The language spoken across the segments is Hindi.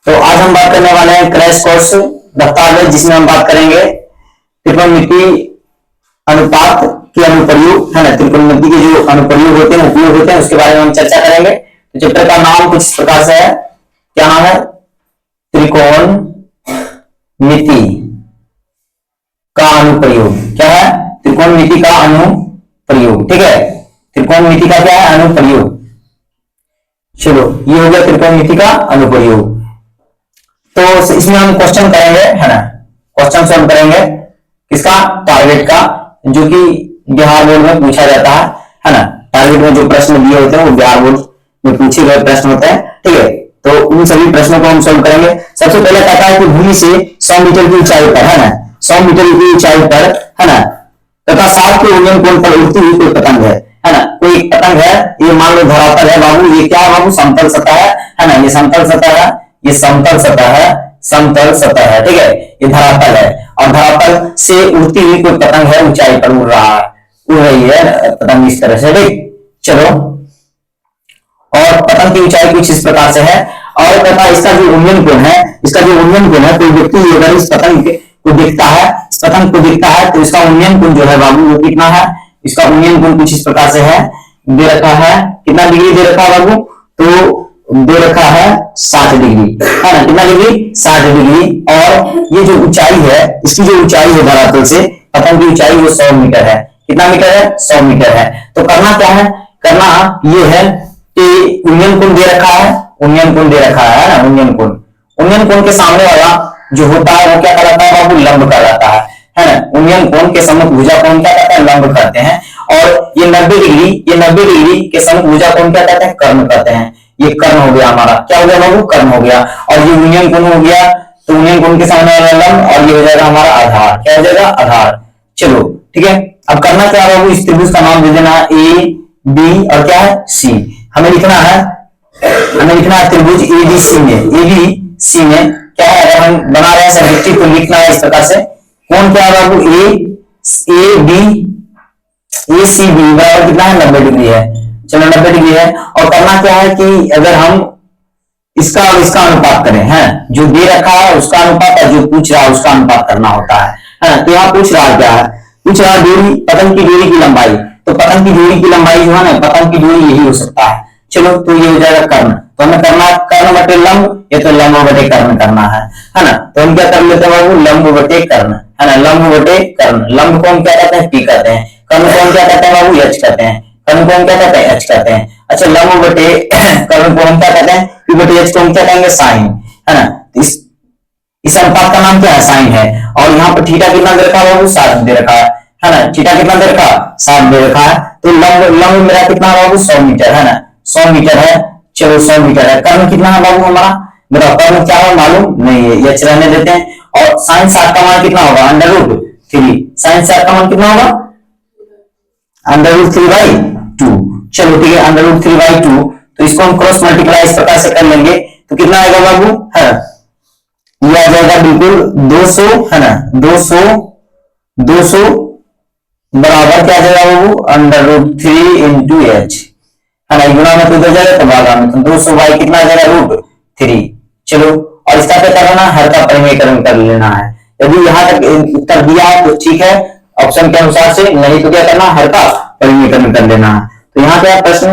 तो आज हम बात करने वाले हैं क्रैश कोर्स दस्तावेज, जिसमें हम बात करेंगे त्रिकोणमिति अनुपात के अनुप्रयोग, है ना। त्रिकोणमिति के जो अनुप्रयोग होते हैं, उपयोग होते हैं, उसके बारे में हम चर्चा करेंगे। तो चैप्टर का नाम कुछ इस प्रकार से है, क्या नाम है? त्रिकोणमिति का अनुप्रयोग। क्या है? त्रिकोणमिति का अनुप्रयोग, ठीक है। त्रिकोणमिति का क्या है? अनुप्रयोग। चलो, ये हो गया त्रिकोणमिति का अनुप्रयोग। तो इसमें हम क्वेश्चन करेंगे, है ना। क्वेश्चन सॉल्व करेंगे किसका? टारगेट का, जो कि बिहार बोर्ड में पूछा जाता है ना। टारगेट में जो प्रश्न दिए होते हैं वो बिहार बोर्ड में पूछे गए प्रश्न होते हैं, ठीक है। तो उन सभी प्रश्नों को हम सॉल्व करेंगे। सबसे पहले कहता है कि भूमि से 100 मीटर की ऊंचाई पर, है ना, 100 मीटर की ऊंचाई पर, है ना, तथा 60 के उन्नयन कोण पर उड़ती हुई कोई पतंग है ना। कोई पतंग है, ये मान लो धरातल है बाबू। ये क्या है बाबू? समतल सतह है ना। ये समतल सतह है, ये समतल सतह है, समतल सतह है, ठीक है। ये धरातल है और धरातल से उड़ती हुई कोई पतंग है, ऊंचाई पर उड़ रहा है, उड़ रही है पतंग इस तरह से, ठीक। चलो, और पतंग की ऊंचाई कुछ इस प्रकार से है। और तथा इसका जो उन्नयन कोण है, इसका जो उन्नयन कोण है, कोई व्यक्ति अगर इस पतंग को दिखता है, इस पतंग को दिखता है, तो इसका उन्नयन कोण जो है बाबू वो कितना है? इसका उन्नयन कोण कुछ इस प्रकार से है, दे रखा है। कितना डिग्री दे रखा है बाबू? तो दे रखा है 60 डिग्री, है ना। कितना डिग्री? 60 डिग्री। और ये जो ऊंचाई है, इसकी जो ऊंचाई है धरातल से, पतंग की ऊंचाई वो 100 मीटर है। कितना मीटर है? 100 मीटर है। तो करना क्या है? करना ये है कि उन्नयन कोण दे रखा है, उन्नयन कोण दे रखा है ना, उन्नयन कोण। उन्नयन कोण के सामने वाला जो होता है वो क्या कहलाता है बाबू? लंब कहलाता है ना। उन्नयन कोण के सम्मुख भुजा कोण क्या कहते हैं? लंब कहते हैं। और ये 90 डिग्री, ये 90 डिग्री के सम्मुख भुजा कोण क्या कहते हैं? कर्ण कहते हैं। ये कर्ण हो गया हमारा, क्या हो गया बाबू? कर्ण हो गया। और ये उन्नयन कोण हो गया, तो उन्नयन कोण के सामने वाला लंब, और ये हो जाएगा हमारा आधार। क्या हो जाएगा? आधार। चलो, ठीक है। अब करना क्या बाबू? इस त्रिभुज का नाम दे देना ए बी और क्या है? सी। हमें लिखना है, त्रिभुज एबीसी में, एबीसी में क्या है? अगर हम बना रहे हैं सब्जेक्टिव तो लिखना है इस प्रकार से। कौन क्या है बाबू? A B, A C B बराबर कितना है? 90 डिग्री है। चलो, 90 डिग्री है। और करना क्या है कि अगर हम इसका और इसका अनुपात करें, है, जो दे रखा है उसका अनुपात और जो पूछ रहा है उसका अनुपात करना होता है ना। तो यहाँ पूछ रहा क्या है? पूछ रहा दूरी, पतंग की दूरी की लंबाई। तो पतंग की दूरी की लंबाई जो है ना, पतंग की दूरी यही हो सकता है। चलो, तो ये हो जाएगा कर्ण। तो हमें करना कर्ण बटे लंब, ये तो लंब बटे कर्ण करना है ना। तो हम क्या कर लेते हैं बाबू? लंब बटे कर्ण, है ना। लंब बटे कर्ण। लंब को हम क्या कहते हैं? पी कहते हैं। कर्ण को हम क्या कहते हैं बाबू? एच कहते हैं। कर्ण को हम क्या कहते हैं? एच कहते हैं। अच्छा, लंब बटे कर्ण को हम क्या कहते हैं? पी बटे एच को हम क्या कहेंगे? साइन, है ना। इस अनुपात का नाम क्या है? साइन है। और यहाँ पर थीटा कितना दे रखा है बाबू? 60 दे रखा है ना। थीटा कितना दे रखा? 60 दे रखा है। तो लंब मेरा कितना बाबू? 100 मीटर, है ना। 100 मीटर है। चलो, 100 मीटर है। कर्ण कितना है बाबू हमारा? मेरा कर्ण क्या है मालूम नहीं है, ये रहने देते हैं। और साइन 60 का मान कितना होगा? √3। साइन 60 का मान कितना होगा? √3/2। चलो, ठीक है, √3/2। तो इसको हम क्रॉस मल्टीप्लाई इस प्रकार से कर लेंगे तो कितना आएगा बाबू? है, ये आ जाएगा बिल्कुल 200, है ना। 200 बराबर क्या आ जाएगा बाबू? √3 into h, है ना। गुणा में तो इधर जाएगा तो भागा में, तो 200 बाई कितना आ जाएगा? √3। चलो, और इसका क्या करना है? हर का परिमेयकरण कर लेना है। यदि यहाँ तक उत्तर दिया है तो ठीक है, ऑप्शन के अनुसार से, नहीं तो क्या करना? हर का परिमेयकरण कर लेना है। तो यहाँ क्या प्रश्न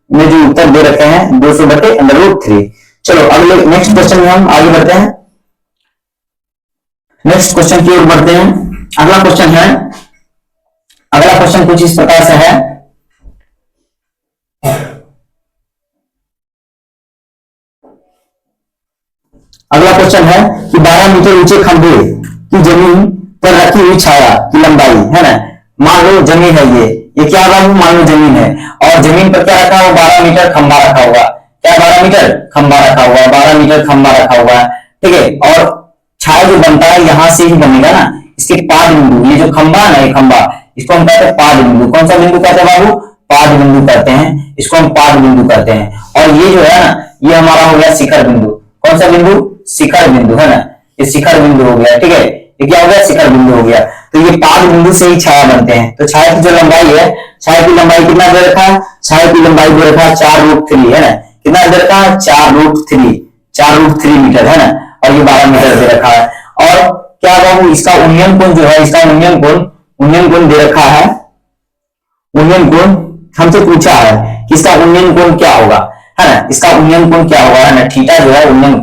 में जो उत्तर दे रखे हैं 200 बटे √3। चलो, अगले नेक्स्ट क्वेश्चन में हम आगे बढ़ते हैं। नेक्स्ट क्वेश्चन की ओर बढ़ते हैं। अगला क्वेश्चन कुछ इस प्रकार से है। अगला क्वेश्चन है कि 12 मीटर ऊंचे खंभे की जमीन पर रखी हुई छाया की लंबाई, है ना। मान लो जमीन है, ये क्या बाबू? मान लो जमीन है, और जमीन पर क्या रखा हुआ? 12 मीटर खंभा रखा हुआ। क्या? 12 मीटर खंभा रखा हुआ, 12 मीटर खंभा रखा हुआ है, ठीक है। और छाया जो बनता है यहां से ही बनेगा ना। इसके पाद बिंदु, ये जो खंभा है ना, ये खंभा, इसको हम कहते हैं पाद बिंदु। कौन सा बिंदु कहते हैं बाबू? पाद बिंदु कहते हैं। इसको हम पाद बिंदु कहते हैं। और ये जो है ना, ये हमारा हो गया शिखर बिंदु। कौन सा बिंदु? शिखर बिंदु, है ना। ये शिखर बिंदु हो गया, ठीक है। ये क्या हो गया? शिखर बिंदु हो गया। तो ये पाद बिंदु से ही छाया बनते हैं। तो छाया की जो लंबाई है, छाया की लंबाई कितना दे रखा है? छाया की लंबाई दे रखा है 4√3, है ना। कितना दे रखा है? 4√3। 4√3 मीटर है ना, और ये 12 मीटर दे रखा है। और क्या बाबू इसका उन्नयन कोण जो है, इसका उन्नयन कोण दे रखा है, उन्नयन कोण हमसे पूछा है कि इसका उन्नयन कोण क्या होगा, है ना, इसका उन्नयन कोण क्या होगा, है ना, थीटा जो है उन्नयन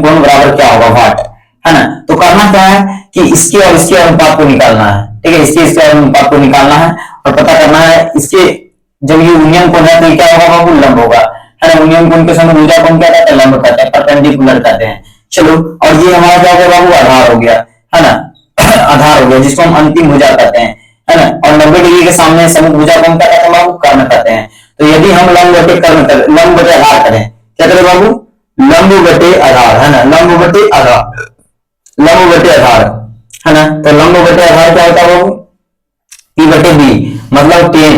कोण बराबर क्या होगा, वाट, है ना। तो करना क्या है कि इसके और इसके अनुपात को निकालना है, ठीक है, इसके अनुपात को निकालना है और पता करना है इसके, जब ये उन्नयन कोण है तो क्या होगा बाबू, लंब होगा, है ना। उन्नयन कोण के समय भुजा कोण क्या कहते हैं, लंब कहते हैं, परपेंडिकुलर कहते हैं। चलो, और ये हमारा क्या हो गया बाबू, आधार हो गया, है ना, आधार हो गया, जिसको हम अंतिम भुजा कहते हैं, है ना। और 90 डिग्री के सामने समूह भुजा कोण क्या कहते हैं बाबू, कर्ण कहते हैं। तो यदि हम लंब बटे कर्ण करें, लंब बटे आधार करें, क्या करें बाबू, लंब बटे आधार, है ना, लंब बटे आधार, लंब बटे आधार, है ना। तो लंब बटे आधार क्या होता है बाबू, P बटे B, मतलब 10,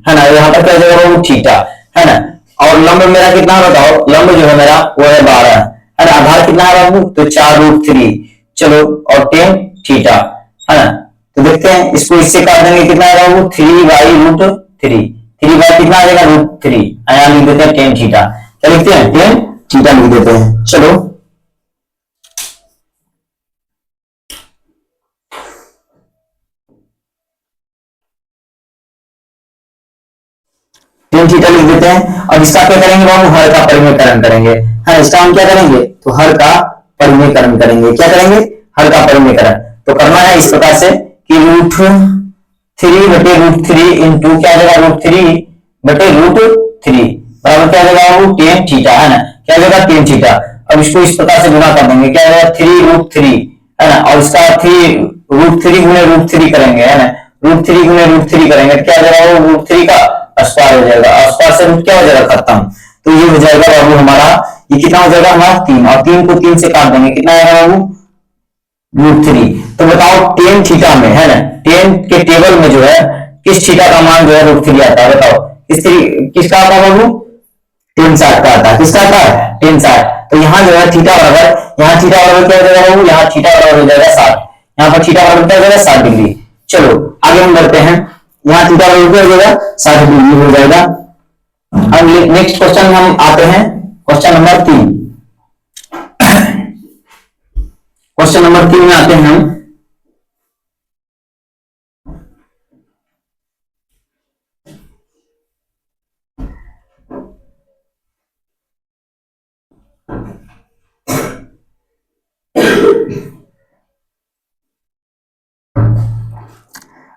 है ना। यहाँ पर क्या हो जाएगा बाबू, थीटा, है ना। और लंब मेरा कितना बताओ, लंब जो है मेरा वो है 12, है ना। आधार कितना है बाबू, तो 4√3, चलो, और 10 थीटा, है ना। तो देखते हैं इसको, इससे काट देंगे, कितना है बाबू, 3/√3, 3 बाय कितना आ जाएगा, √3, यहाँ लिख देते हैं 10 थीटा, क्या लिखते हैं, 10 थीटा लिख देते हैं। चलो, थीटा लिख देते हैं। और इसका क्या करेंगे बाबू, हर का परिमेयकरण करेंगे, है, इसका हम क्या करेंगे, तो हर का परिमेयकरण करेंगे, क्या करेंगे, हर का परिमेयकरण। तो करना है इस प्रकार से कि √3/√3 इंटू क्या जाएगा, √3/√3 बराबर क्या जाएगा बाबू, 10 थीटा, है ना, क्या जाएगा 10 थीटा। अब इसको इस प्रकार से गुणा कर देंगे, क्या जाएगा 3√3, है ना, और इसका 3√3 गुणे √3 करेंगे, है ना, √3 गुणे √3 करेंगे, क्या जाएगा वो, √3 का स्क्वायर हो जाएगा, स्क्वायर से रूट क्या हो जाएगा, खत्म। तो ये हो जाएगा बाबू हमारा, ये कितना हो जाएगा हमारा 3, और 3 को 3 से काट देंगे, कितना आएगा बाबू, √3। तो बताओ 10 थीटा में, है ना, 10 के टेबल में जो है किस थीटा का मान जो है √3 आता है, बताओ किसका आता है बाबू, 1060 का आता है, किसका आता है, 1060। तो यहाँ जो है थीटा बराबर, यहाँ थीटा बराबर क्या हो जाएगा बाबू, यहाँ थीटा बराबर हो जाएगा 60, यहाँ पर थीटा बराबर क्या हो जाएगा, 60 डिग्री। चलो आगे हम बढ़ते हैं, यहाँ थीटा बराबर हो जाएगा 60 डिग्री हो जाएगा। अब नेक्स्ट क्वेश्चन हम आते हैं, क्वेश्चन नंबर 3, क्वेश्चन नंबर 3 में आते हैं हम।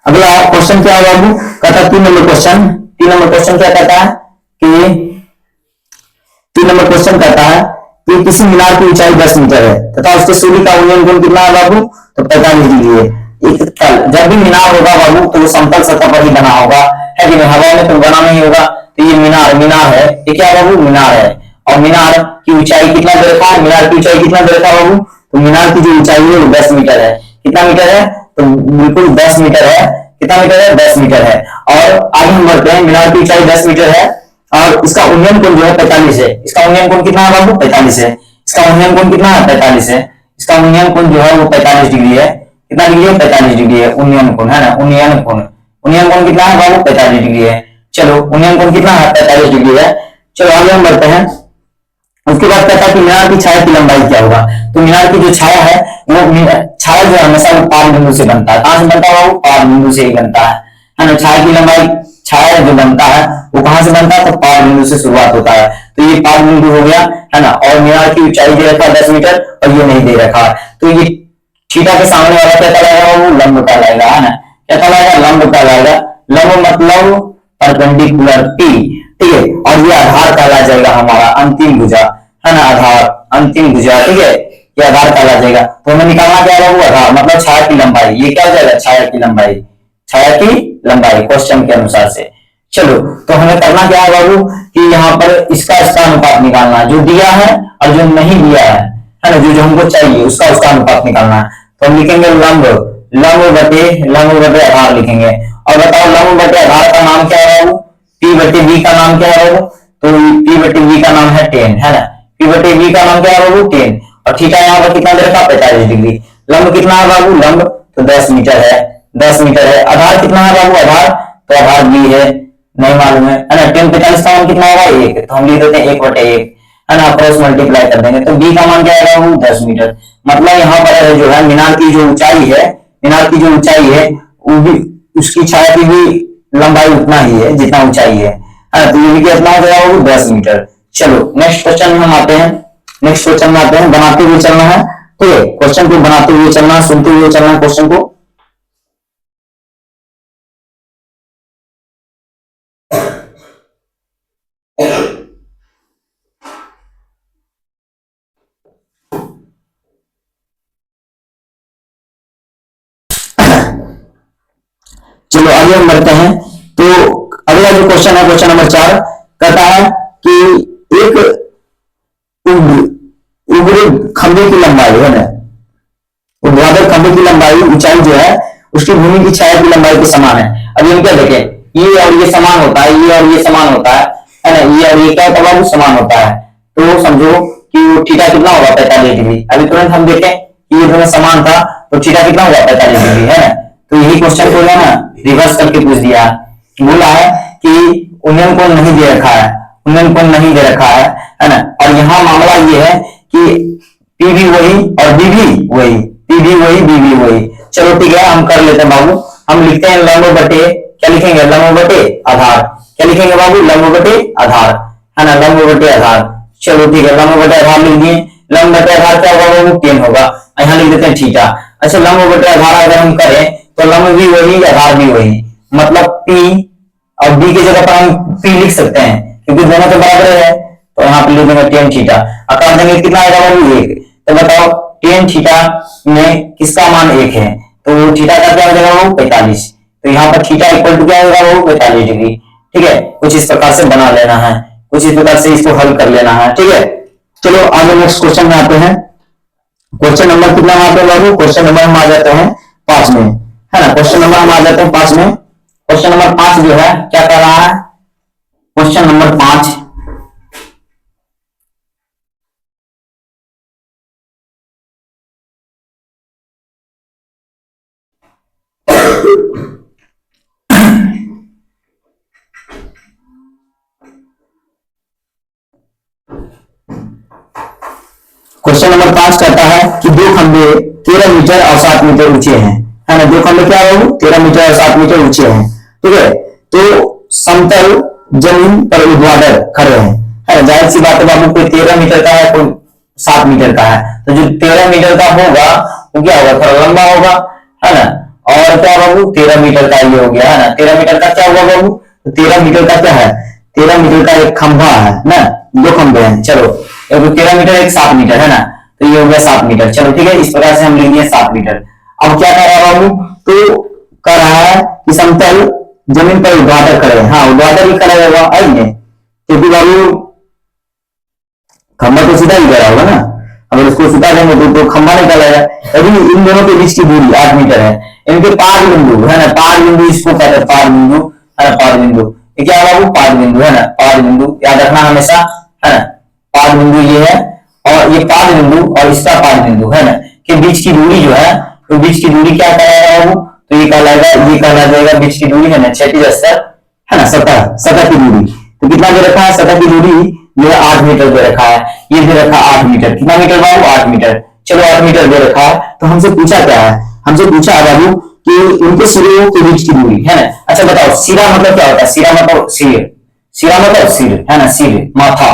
अगला क्वेश्चन क्या है बाबू, कहता है 3 नंबर क्वेश्चन, 3 नंबर क्वेश्चन क्या कहता है कि 3 नंबर क्वेश्चन कहता है कि किसी मीनार की ऊंचाई 10 मीटर है तथा उसके सूर्य का उन्नयन कोण कितना है बाबू, तो 45 डिग्री है। एक तल, जब भी मीनार होगा बाबू तो वो समतल सतह पर ही बना होगा, है कि नहीं, हवा में तो बना नहीं होगा। तो ये मीनार है, ये क्या बाबू, मीनार है। और मीनार की ऊंचाई कितना दे रखा है, मीनार की ऊंचाई कितना दे रखा है बाबू, तो मीनार की जो ऊंचाई है वो 10 मीटर है। कितना मीटर है, तो बिल्कुल 10 मीटर है। कितना मीटर है, 10 मीटर है। और आगे हम बढ़ते हैं, मीनार की ऊंचाई 10 मीटर है और इसका उन्नयन कोण जो है 45 है। इसका उन्नयन कोण कितना है बाबू, 45 है। इसका उन्नयन कोण कितना है, 45 है। इसका उन्नयन कोण जो है वो 45 डिग्री है। कितना डिग्री है, 45 डिग्री है उन्नयन कोण, है ना, उन्नयन कोण कितना है बाबू, 45 डिग्री है। चलो उन्नयन कोण कितना है, 45 डिग्री है। चलो आगे हम बढ़ते हैं। उसके बाद कहता है कि मीनार की छाया की लंबाई क्या होगा। तो मीनार की जो छाया है वो छाया जो हमेशा वो पाद बिंदु से बनता है। कहां से बनता है वो, पाद बिंदु से ही बनता है ना। छाया की लंबाई, छाया जो बनता है वो कहां से बनता है, तो पाद बिंदु से शुरुआत होता है। तो ये पाद बिंदु हो गया, है ना। और मीनार की ऊंचाई दे रखा 10 मीटर और ये नहीं दे रखा, तो ये थीटा के सामने वाला क्या कहलाएगा, वो लंब कहलाएगा, है ना। क्या कहलाएगा, लंब कहलाएगा। लंब मतलब परपेंडिकुलर टी, ठीक है। और ये आधार कहला जाएगा हमारा अंतिम भुजा, है ना, आधार अंतिम भुजा, ठीक है, ये आधार कहला जाएगा। तो हमें निकालना क्या है वो, आधार मतलब छाया की लंबाई। ये क्या हो जाएगा, छाया की लंबाई, छाया की लंबाई क्वेश्चन के अनुसार से। चलो तो हमें करना क्या है बाबू कि यहाँ पर इसका अनुपात निकालना है, जो दिया है और जो नहीं दिया है ना, जो हमको चाहिए उसका अनुपात निकालना है। तो हम लिखेंगे लंब बटे आधार लिखेंगे। और बताओ लंब बटे आधार का नाम क्या है बाबू, P बटे V का नाम क्या है बाबू, तो P बटे V का नाम है 10, है ना। P बटे V का नाम क्या है बाबू, 10। और थीटा यहाँ पर कितना दे रखा, 45 डिग्री। लंब कितना है बाबू, लंब तो 10 मीटर है, 10 मीटर है। आधार कितना है बाबू, आधार तो आधार B है, नहीं मालूम है ना। 10 45 का मान कितना होगा, 1। तो हम लिख देते हैं 1/1, है ना, क्रॉस मल्टीप्लाई कर देंगे तो बी का मान क्या आएगा वो 10 मीटर। मतलब यहाँ पर जो है मीनार की जो ऊंचाई है, मीनार की जो ऊंचाई है वो भी, उसकी छाया की भी लंबाई उतना ही है जितना ऊंचाई है। तो ये भी कितना हो जाएगा वो 10 मीटर। चलो नेक्स्ट क्वेश्चन में हम आते हैं, नेक्स्ट क्वेश्चन में आते हैं, बनाते हुए चलना है, ठीक है, क्वेश्चन को बनाते हुए चलना, सुनते हुए चलना क्वेश्चन को। चलो आगे हम बढ़ते हैं। तो अगला जो क्वेश्चन है, क्वेश्चन नंबर 4 कहता है कि एक उग्र खंभे की लंबाई है ना, ऊर्ध्वाधर खंभे की लंबाई ऊंचाई जो है उसकी भूमि की छाया की लंबाई के समान है। अब हम क्या देखें, ये और ये समान होता है, ये और ये समान होता है ना, ये और ये क्या होता है, समान होता है। तो समझो कि वो थीटा कितना होगा 45 डिग्री। अभी तुरंत हम देखें कि ये दोनों समान था तो थीटा कितना होगा 45 डिग्री, है ना। तो यही क्वेश्चन को है ना रिवर्स करके पूछ दिया, बोला है कि उन्नयन कोण नहीं दे रखा है, उन्नयन कोण नहीं दे रखा है ना। और यहाँ मामला ये है कि पी भी वही और बी भी वही, पी भी वही बी भी वही। चलो ठीक है, हम कर लेते हैं बाबू, हम लिखते हैं लंब बटे, क्या लिखेंगे, लंब बटे आधार। क्या लिखेंगे बाबू, लंब बटे आधार, है ना, लंब बटे आधार। चलो ठीक है, लंब बटे आधार लिख दिए। लंब बटे आधार क्या होगा वो 10 होगा, यहाँ लिख देते हैं थीटा। अच्छा लंब बटे आधार अगर हम करें तो लंब भी वही आधार भी वही, मतलब P और B की जगह पर हम P लिख सकते हैं क्योंकि दोनों तो बराबर है। तो यहाँ पे लिख देंगे tan थीटा, आकार देंगे कितना आएगा वो 1। तो बताओ tan थीटा में किसका मान 1 है, तो थीटा का क्या हो जाएगा वो 45। तो यहाँ पर थीटा इक्वल टू क्या होगा वो 45 डिग्री। ठीक है, कुछ इस प्रकार से बना लेना है, कुछ इस प्रकार से इसको हल कर लेना है। ठीक है, चलो आगे नेक्स्ट क्वेश्चन में आते हैं। क्वेश्चन नंबर कितना आते हैं बाबू, क्वेश्चन नंबर हम आ जाते हैं 5 में, है ना। क्वेश्चन नंबर हम आ जाते हैं 5 में। क्वेश्चन नंबर 5 जो है क्या कर रहा है, क्वेश्चन नंबर 5 क्वेश्चन नंबर 5 कहता है कि दो खंभे 13 मीटर और 7 मीटर ऊंचे हैं, है ना। दो खंभे क्या है, 13 मीटर और 7 मीटर ऊंचे हैं, ठीक है। तो समतल जमीन पर ऊर्ध्वाधर खड़े हैं, है ना। जाहिर सी बात है बाबू, कोई 13 मीटर का है, कोई 7 मीटर का है, तो जो 13 मीटर का होगा वो क्या होगा, थोड़ा लंबा होगा, है ना। और क्या बाबू 13 मीटर का ये हो गया, है ना। 13 मीटर का क्या होगा बाबू, तो 13 मीटर का क्या है, 13 मीटर का एक खंभा है ना, दो खंभे हैं। चलो एक 13 मीटर एक 7 मीटर, है ना, तो ये हो गया 7 मीटर। चलो ठीक है, इस प्रकार से हम लिख दिए 7 मीटर। अब क्या कर रहा है बाबू, तो कह रहा है कि समतल जमीन पर ऊर्ध्वाधर खड़े हैं। हाँ ऊर्ध्वाधर ही खड़ा होगा आइए, क्योंकि बाबू खंभा तो सीधा ही खड़ा होगा ना, अगर उसको सीधा देंगे तो खंभा निकलेगा। अभी इन दोनों के बीच की दूरी 8 मीटर है। इनके पाद बिंदु, है ना, पाद बिंदु इसको कहते हैं पाद बिंदु, है ना, पाद बिंदु। ये क्या है बाबू, पाद बिंदु, है ना, पाद बिंदु याद रखना हमेशा, है ना। पाद बिंदु ये है और ये पाद बिंदु और इसका पाद बिंदु, है ना, के बीच की दूरी जो है, तो बीच की दूरी क्या कहलाएगा बाबू, तो ये कहलाएगा, ये कहला जाएगा बीच की दूरी, है ना, क्षैतिज स्तर, है ना, सतह की दूरी। तो कितना दे रखा है, सतह की दूरी ये 8 मीटर दे रखा है, ये दे रखा 8 मीटर। कितना मीटर बाबू, 8 मीटर। चलो 8 मीटर दे रखा है, तो हमसे पूछा क्या है, हमसे पूछा है बाबू कि उनके सिरों के बीच की दूरी, है ना। अच्छा बताओ सिरा मतलब क्या होता है, सिरा मतलब सिर, सिरा मतलब सिर, है ना, सिर माथा,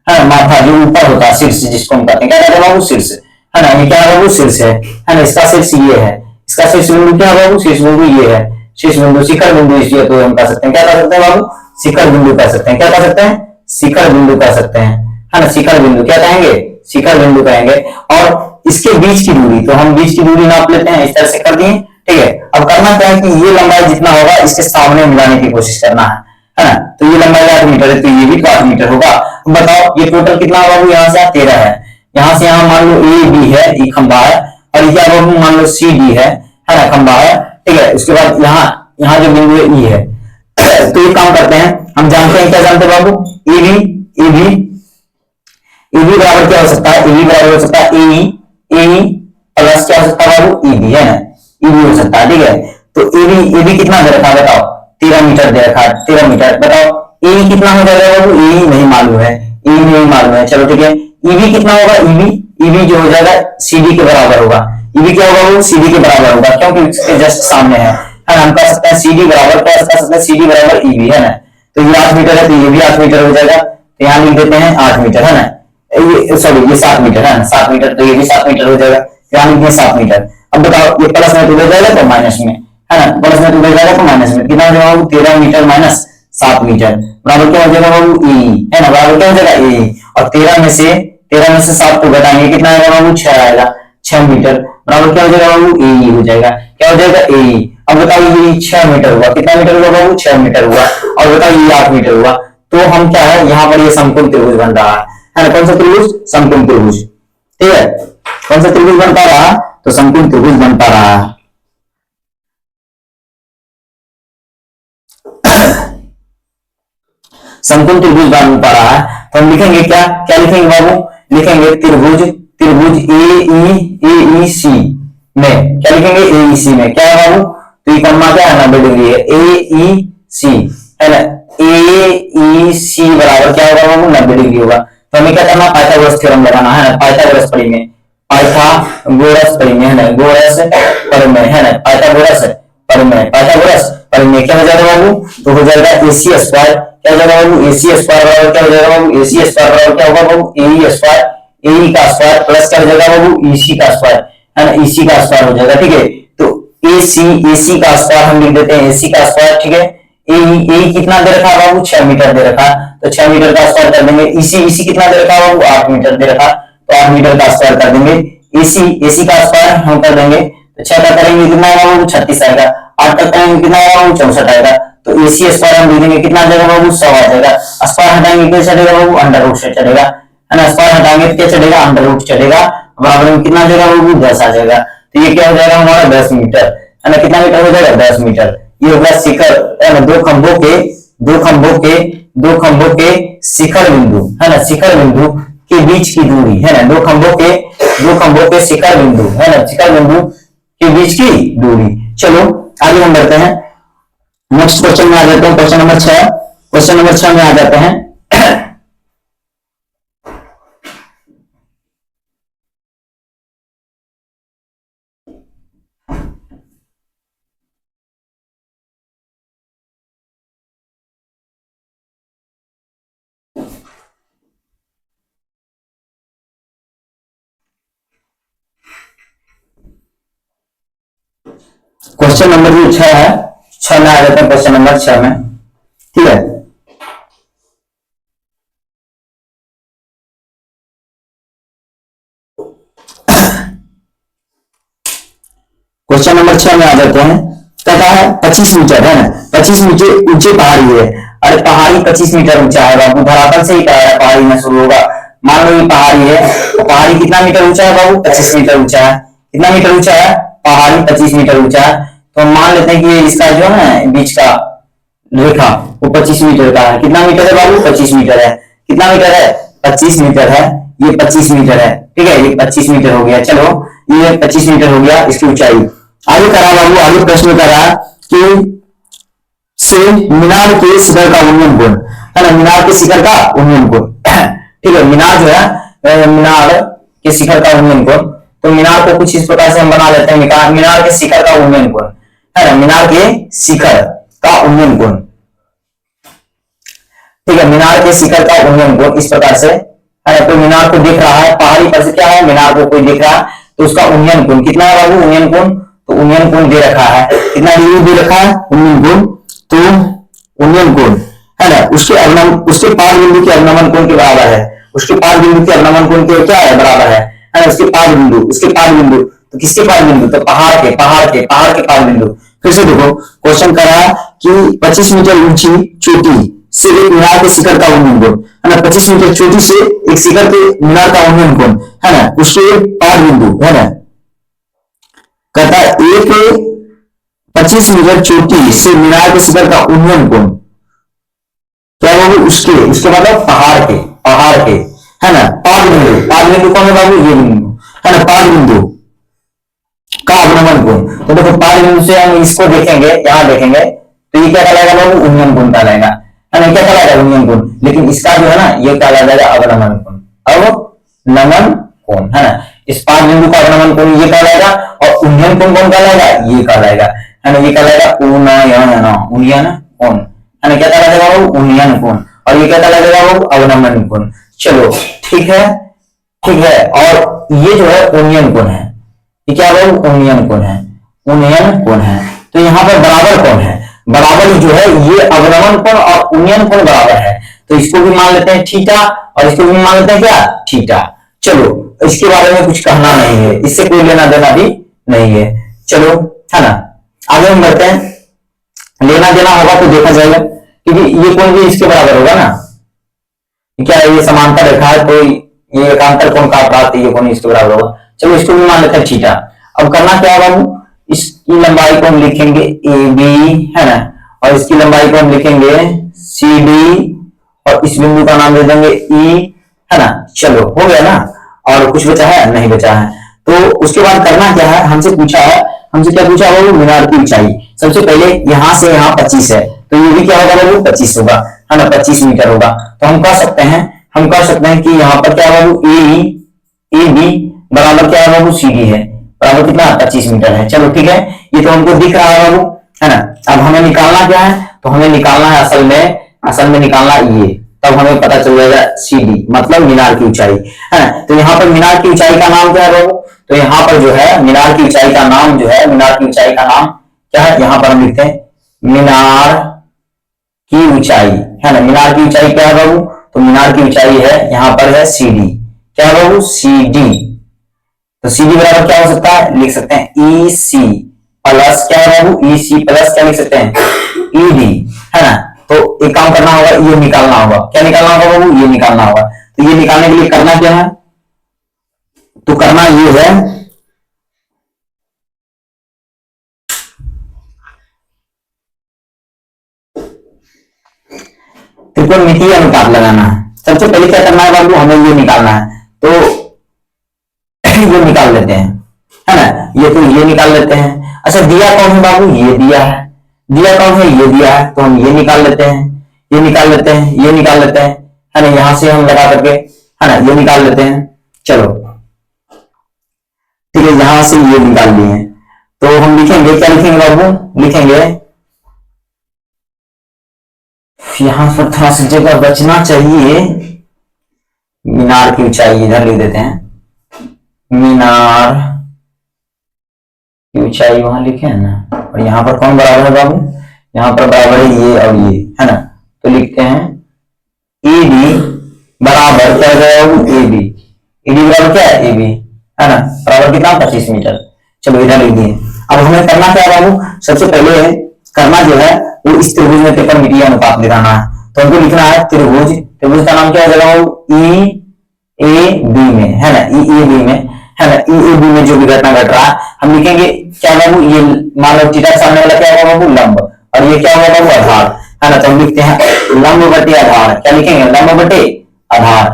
है ना, माथा जो ऊपर होता है, शीर्ष जिसको हम कहते हैं, क्या कहते हैं बाबू, शीर्ष, है ना। ये क्या है बाबू, शीर्ष है ना, इसका शीर्ष ये है, इसका शीर्ष बिंदु क्या है बाबू, शीर्ष बिंदु ये है, शीर्ष बिंदु शिखर बिंदु, इसलिए तो हम कह सकते हैं, क्या कह सकते हैं बाबू, शिखर बिंदु कह सकते हैं। क्या कह सकते हैं, शिखर बिंदु कह सकते हैं, है ना, शिखर बिंदु क्या कहेंगे, शिखर बिंदु कहेंगे। और इसके बीच की दूरी, तो हम बीच की दूरी नाप लेते हैं, इस तरह से कर दिए, ठीक है। अब करना क्या है कि ये लंबाई जितना होगा इसके सामने मिलाने की कोशिश करना है ना। तो ये लंबाई 8 मीटर है, तो ये भी 8 मीटर होगा। बताओ ये टोटल कितना होगा, यहाँ से 13 है, यहाँ से यहाँ मान लो ए बी है, ये खंबा है, और ये मान लो सी डी है ना, खंबा है, ठीक है। उसके बाद यहाँ जो बिंदु है ई है। तो ये काम करते हैं, हम जानते हैं, क्या जानते हैं बाबू, ए बी बराबर क्या हो सकता है, ए बी बराबर हो सकता है ए प्लस क्या हो सकता है बाबू, ई बी, है ना, ई बी हो सकता है, ठीक है। तो ए बी कितना दे रखा है बताओ, 13 मीटर दे रखा है, 13 मीटर। बताओ ए कितना हो जाएगा बाबू, ए नहीं मालूम है, ईवी नहीं मालूम है, चलो ठीक है। ईवी कितना होगा, ईवी ईवी जो हो जाएगा सीडी के बराबर होगा। ईवी क्या होगा, वो सीडी के बराबर होगा, क्योंकि उसके जस्ट सामने है ना। हम कह सकते हैं सीडी बराबर, क्या कह सकते हैं, सीडी बराबर ईवी, है ना। तो ये 8 मीटर है, तो ये भी 8 मीटर हो जाएगा। तो यहाँ लिख देते हैं 8 मीटर, है ना। ये सॉरी, ये 7 मीटर है ना, 7 मीटर, तो ये भी 7 मीटर हो जाएगा। यहाँ लिख दिया 7 मीटर। अब बताओ, ये प्लस में तो जाएगा तो माइनस में, है ना, प्लस में तो जाएगा तो माइनस में, कितना हो जाएगा, 13 मीटर माइनस 7 मीटर बराबर क्या हो जाएगा बाबू, ई, है ना, बराबर क्या हो जाएगा, ई। और 13 में से 7 को घटाएंगे, कितना आएगा बाबू, 6 आएगा, 6 मीटर बराबर क्या हो जाएगा बाबू, ई हो जाएगा। क्या हो जाएगा, ई। अब बताओ ये 6 मीटर हुआ, कितना मीटर हुआ बाबू, 6 मीटर हुआ। और बताओ ये 8 मीटर हुआ। तो हम क्या है, यहाँ पर ये समकोण त्रिभुज बन रहा है ना। कौन सा त्रिभुज, समकोण त्रिभुज, ठीक है। कौन सा त्रिभुज बनता रहा, तो समकोण त्रिभुज बनता रहा। समकोण त्रिभुज बनता रहा है, तो हम लिखेंगे क्या, क्या लिखेंगे बाबू, लिखेंगे त्रिभुज, त्रिभुज ए ई सी में, क्या लिखेंगे, ए ई सी में, क्या है बाबू, तो ये कोण क्या है, 90 डिग्री है, ए ई सी, है ना। ए ई सी बराबर क्या होगा बाबू, 90 डिग्री होगा। तो हमें क्या करना, पाइथागोरस थ्योरम लगाना है ना, पाइथागोरस परिमेय, पाइथागोरस परिमेय, है ना, गोरस परिमेय, है ना, पाइथागोरस परिमेय, पाइथागोरस परिमेय क्या हो जाएगा बाबू, तो हो जाएगा एसी स्क्वायर, क्या हो जाएगा बाबू, एसी स्क्वायर बराबर क्या हो जाएगा बाबू, एसी स्क्वायर बराबर क्या होगा बाबू, ए स्क्वायर, ए का स्क्वायर प्लस क्या हो जाएगा बाबू, ईसी का स्क्वायर, है ना, ईसी का स्क्वायर हो जाएगा, ठीक है। तो एसी का स्क्वायर हम लिख देते हैं, एसी का स्क्वायर, ठीक है। ए कितना दे रखा है बाबू, 6 मीटर दे रखा, तो 6 मीटर का स्क्वायर कर देंगे। ईसी कितना दे रखा बाबू, 8 मीटर दे रखा, तो 8 मीटर का स्क्वायर कर देंगे। एसी का स्क्वायर हम कर देंगे, तो 6 का करेंगे कितना आएगा बाबू, 36 आएगा। 8 का करेंगे कितना आएगा बाबू, 64 आएगा। तो एसी स्क्वायर हम लिख देंगे, कितना जाएगा बाबू, 100 आ जाएगा। स्क्वायर हटाएंगे क्या चलेगा बाबू, अंडर रूट से चलेगा, है ना। स्क्वायर हटाएंगे तो क्या चलेगा, अंडर रूट चलेगा, बराबर में कितना जाएगा बाबू, 10 आ जाएगा। तो ये क्या हो जाएगा हमारा, 10 मीटर, है ना। कितना मीटर हो जाएगा, 10 मीटर। ये होगा शिखर, है ना, दो खंभों के शिखर बिंदु, है ना, शिखर बिंदु के बीच की दूरी, है ना, दो खंभों के शिखर बिंदु, है ना, शिखर बिंदु के बीच की दूरी। चलो आगे हम बढ़ते हैं, नेक्स्ट क्वेश्चन में आ जाते हैं, क्वेश्चन नंबर 6। क्वेश्चन नंबर 6 में आ जाते हैं। क्वेश्चन नंबर जो 6 है, 6 में आ जाते हैं, क्वेश्चन नंबर 6 में, ठीक है। क्वेश्चन नंबर 6 में आ जाते हैं, कहता है 25 मीटर, है ना, 25 मीटर ऊंची पहाड़ी है। अरे पहाड़ी 25 मीटर ऊंचा है बाबू, धरातल से ही पहाड़ी में शुरू होगा। मान लो ये पहाड़ी है, तो पहाड़ी कितना मीटर ऊंचा है बाबू, 25 मीटर ऊंचा है। कितना मीटर ऊंचा है, पहाड़ी 25 मीटर ऊंचा है। तो हम मान लेते हैं कि ये इसका जो है बीच का रेखा वो 25 मीटर का है। कितना मीटर है बाबू, 25 मीटर है। कितना मीटर है, 25 मीटर है। ये 25 मीटर है, ठीक है, ये 25 मीटर हो गया। चलो ये 25 मीटर हो गया इसकी ऊंचाई। आगे करा बाबू, आगे प्रश्न करा कि से मीनार के शिखर का उन्नयन कोण, है ना, मीनार के शिखर का उन्नयन कोण, ठीक है। मीनार जो है, मीनार के शिखर का उन्नयन कोण, तो मीनार को कुछ इस प्रकार से हम बना लेते हैं, मीनार के शिखर का उन्नयन कोण, है ना, मीनार के शिखर का उन्नयन कोण, ठीक है। मीनार के शिखर का उन्नयन कोण इस प्रकार से, है ना। तो मीनार को देख रहा है पहाड़ी पर से, क्या है, मीनार को कोई देख रहा है, तो उसका उन्नयन कोण कितना है बाबू, उन्नयन कोण, तो उन्नयन कोण दे रखा है, कितना डिग्री दे रखा है, उन्नयन कोण, तो उन्नयन कोण, है ना, उसके पाद बिंदु के अवनमन कोण के बराबर है। उसके पाद बिंदु के अवनमन कोण के क्या है, बराबर है ना। उसके पाद बिंदु, तो किसके पाद बिंदु, तो पहाड़ के पाद बिंदु। फिर से देखो क्वेश्चन करा कि 25 मीटर ऊंची चोटी से एक मीनार के शिखर का उन्नयन कोण, है ना, 25 मीटर चोटी से एक शिखर के मीनार का उन्नयन कोण, है ना, उसके पाद बिंदु, है ना। कहता एक 25 मीटर चोटी से मीनार के शिखर का उन्नयन कोण क्या होगा, उसके मतलब पहाड़ के, है ना, पाद बिंदु कौन है बाबू, ये बिंदु, है ना, पाद बिंदु का अवनमन कोण। तो देखो पाद बिंदु से हम इसको देखेंगे, यहां देखेंगे, तो ये क्या कहलाएगा बाबू, उन्नयन कोण कहलाएगा, है ना, क्या कहलाएगा, उन्नयन कोण। लेकिन इसका जो है ना ये कहला जाएगा अवनमन कोण, अवनमन कोण, है ना। इस्पात बिंदु का अवनमन कोण ये कहलाएगा, और उन्नयन कोण कौन कहलाएगा, ये कहलाएगा, है ना, ये कहलाएगा उन्नयन, उन्नयन कोण, है ना, क्या कहलाएगा वो, उन्नयन कोण, और ये क्या कहलाएगा वो, अवनमन कोण। चलो ठीक है, ठीक है। और ये जो है उन्नयन कोण है, ये क्या है, उन्नयन कोण है, उन्नयन कोण है। तो यहाँ पर बराबर कौन है, बराबर जो है ये अवनमन कोण और उन्नयन कोण बराबर है, तो इसको भी मान लेते हैं थीटा, और इसको भी मान लेते हैं क्या, थीटा। चलो इसके बारे में कुछ कहना नहीं है, इससे कोई लेना देना भी नहीं है। चलो, है ना, आगे हम बढ़ते हैं। लेना देना होगा तो देखा जाएगा, क्योंकि ये कोण भी इसके बराबर होगा ना, क्या है, ये समांतर रेखा है, तो ये एकांतर कोण का प्राप्त ये कोण इसके बराबर होगा। चलो इसको भी मान लेते हैं थीटा। अब करना क्या होगा, इसकी लंबाई को हम लिखेंगे ए बी, है ना, और इसकी लंबाई को हम लिखेंगे सी डी, और इस बिंदु का नाम दे देंगे ई, है ना। चलो हो गया ना, और कुछ बचा है, नहीं बचा है। तो उसके बाद करना क्या है, हमसे पूछा है, हमसे क्या पूछा है, वो मीनार की ऊंचाई। सबसे पहले यहां से यहां 25 है, तो ये भी क्या होगा, वो 25 होगा, है ना, 25 मीटर होगा। तो हम कह सकते हैं, हम कह सकते हैं कि यहाँ पर क्या होगा, वो ए बी बराबर क्या होगा, वो सी डी है, बराबर कितना, 25 मीटर है। चलो ठीक है, ये तो हमको दिख रहा है बाबू, है ना। अब हमें निकालना क्या है, तो हमें निकालना है असल में निकालना ये, तब हमें पता चल जाएगा सी डी मतलब मीनार की ऊंचाई, है ना। तो यहाँ पर मीनार की ऊंचाई का नाम क्या है बाबू, तो यहाँ पर जो है मीनार की ऊंचाई का नाम जो है, मीनार की ऊंचाई का नाम क्या है, यहाँ पर हम लिखते हैं मीनार की ऊंचाई, है ना। मीनार की ऊंचाई क्या है बाबू, तो मीनार की ऊंचाई है, यहाँ पर है सी डी, क्या है बाबू, सी डी। तो सी डी बराबर क्या हो सकता है, लिख सकते हैं ई सी प्लस क्या है बाबू, ई सी प्लस क्या लिख सकते हैं, ई डी, है ना। तो एक काम करना होगा, ये निकालना होगा, क्या निकालना होगा बाबू, ये निकालना होगा। तो ये निकालने के लिए करना क्या है, तो करना ये है, त्रिकोणमितीय अनुपात लगाना है। सबसे पहले क्या करना है बाबू, हमें ये निकालना है, तो ये निकाल लेते हैं, है ना, ये तो ये निकाल लेते हैं। अच्छा दिया कौन है बाबू, ये दिया है, दिया कौन है, ये दिया है, तो हम ये निकाल लेते हैं, ये निकाल लेते हैं, ये निकाल लेते हैं, है ना, यहां से हम लगा करके, है ना, ये निकाल लेते हैं। चलो ठीक है, यहां से ये निकाल लिए, तो हम लिखेंगे, क्या लिखेंगे बाबू, लिखेंगे यहां पर थोड़ा सा जगह बचना चाहिए, मीनार की ऊंचाई इधर लिख देते हैं, मीनार की ऊंचाई वहां लिखे है ना, और यहाँ पर कौन बराबर है बाबू, यहाँ पर बराबर है ये और ये, है ना। तो लिखते हैं ए बी बराबर क्या है, ए बी, ए बी बराबर क्या है, ए बी, है ना, बराबर कितना, 25 मीटर। चलो इधर लिख दिए। अब हमें करना क्या है बाबू, सबसे पहले करना जो है वो इस त्रिभुज में त्रिकोणमितीय अनुपात दिखाना है। तो हमको लिखना है त्रिभुज, त्रिभुज का नाम क्या है ई ए बी में, है ना, ई ए बी में, है ना, ई ए बी में जो भी घटना घट रहा है हम लिखेंगे क्या बाबू, ये मान लो थीटा सामने वाला क्या होगा बाबू, लंब, और ये क्या होगा बाबू, आधार, है ना। तो हम लिखते हैं लंब बटे आधार, क्या लिखेंगे, लंब बटे आधार,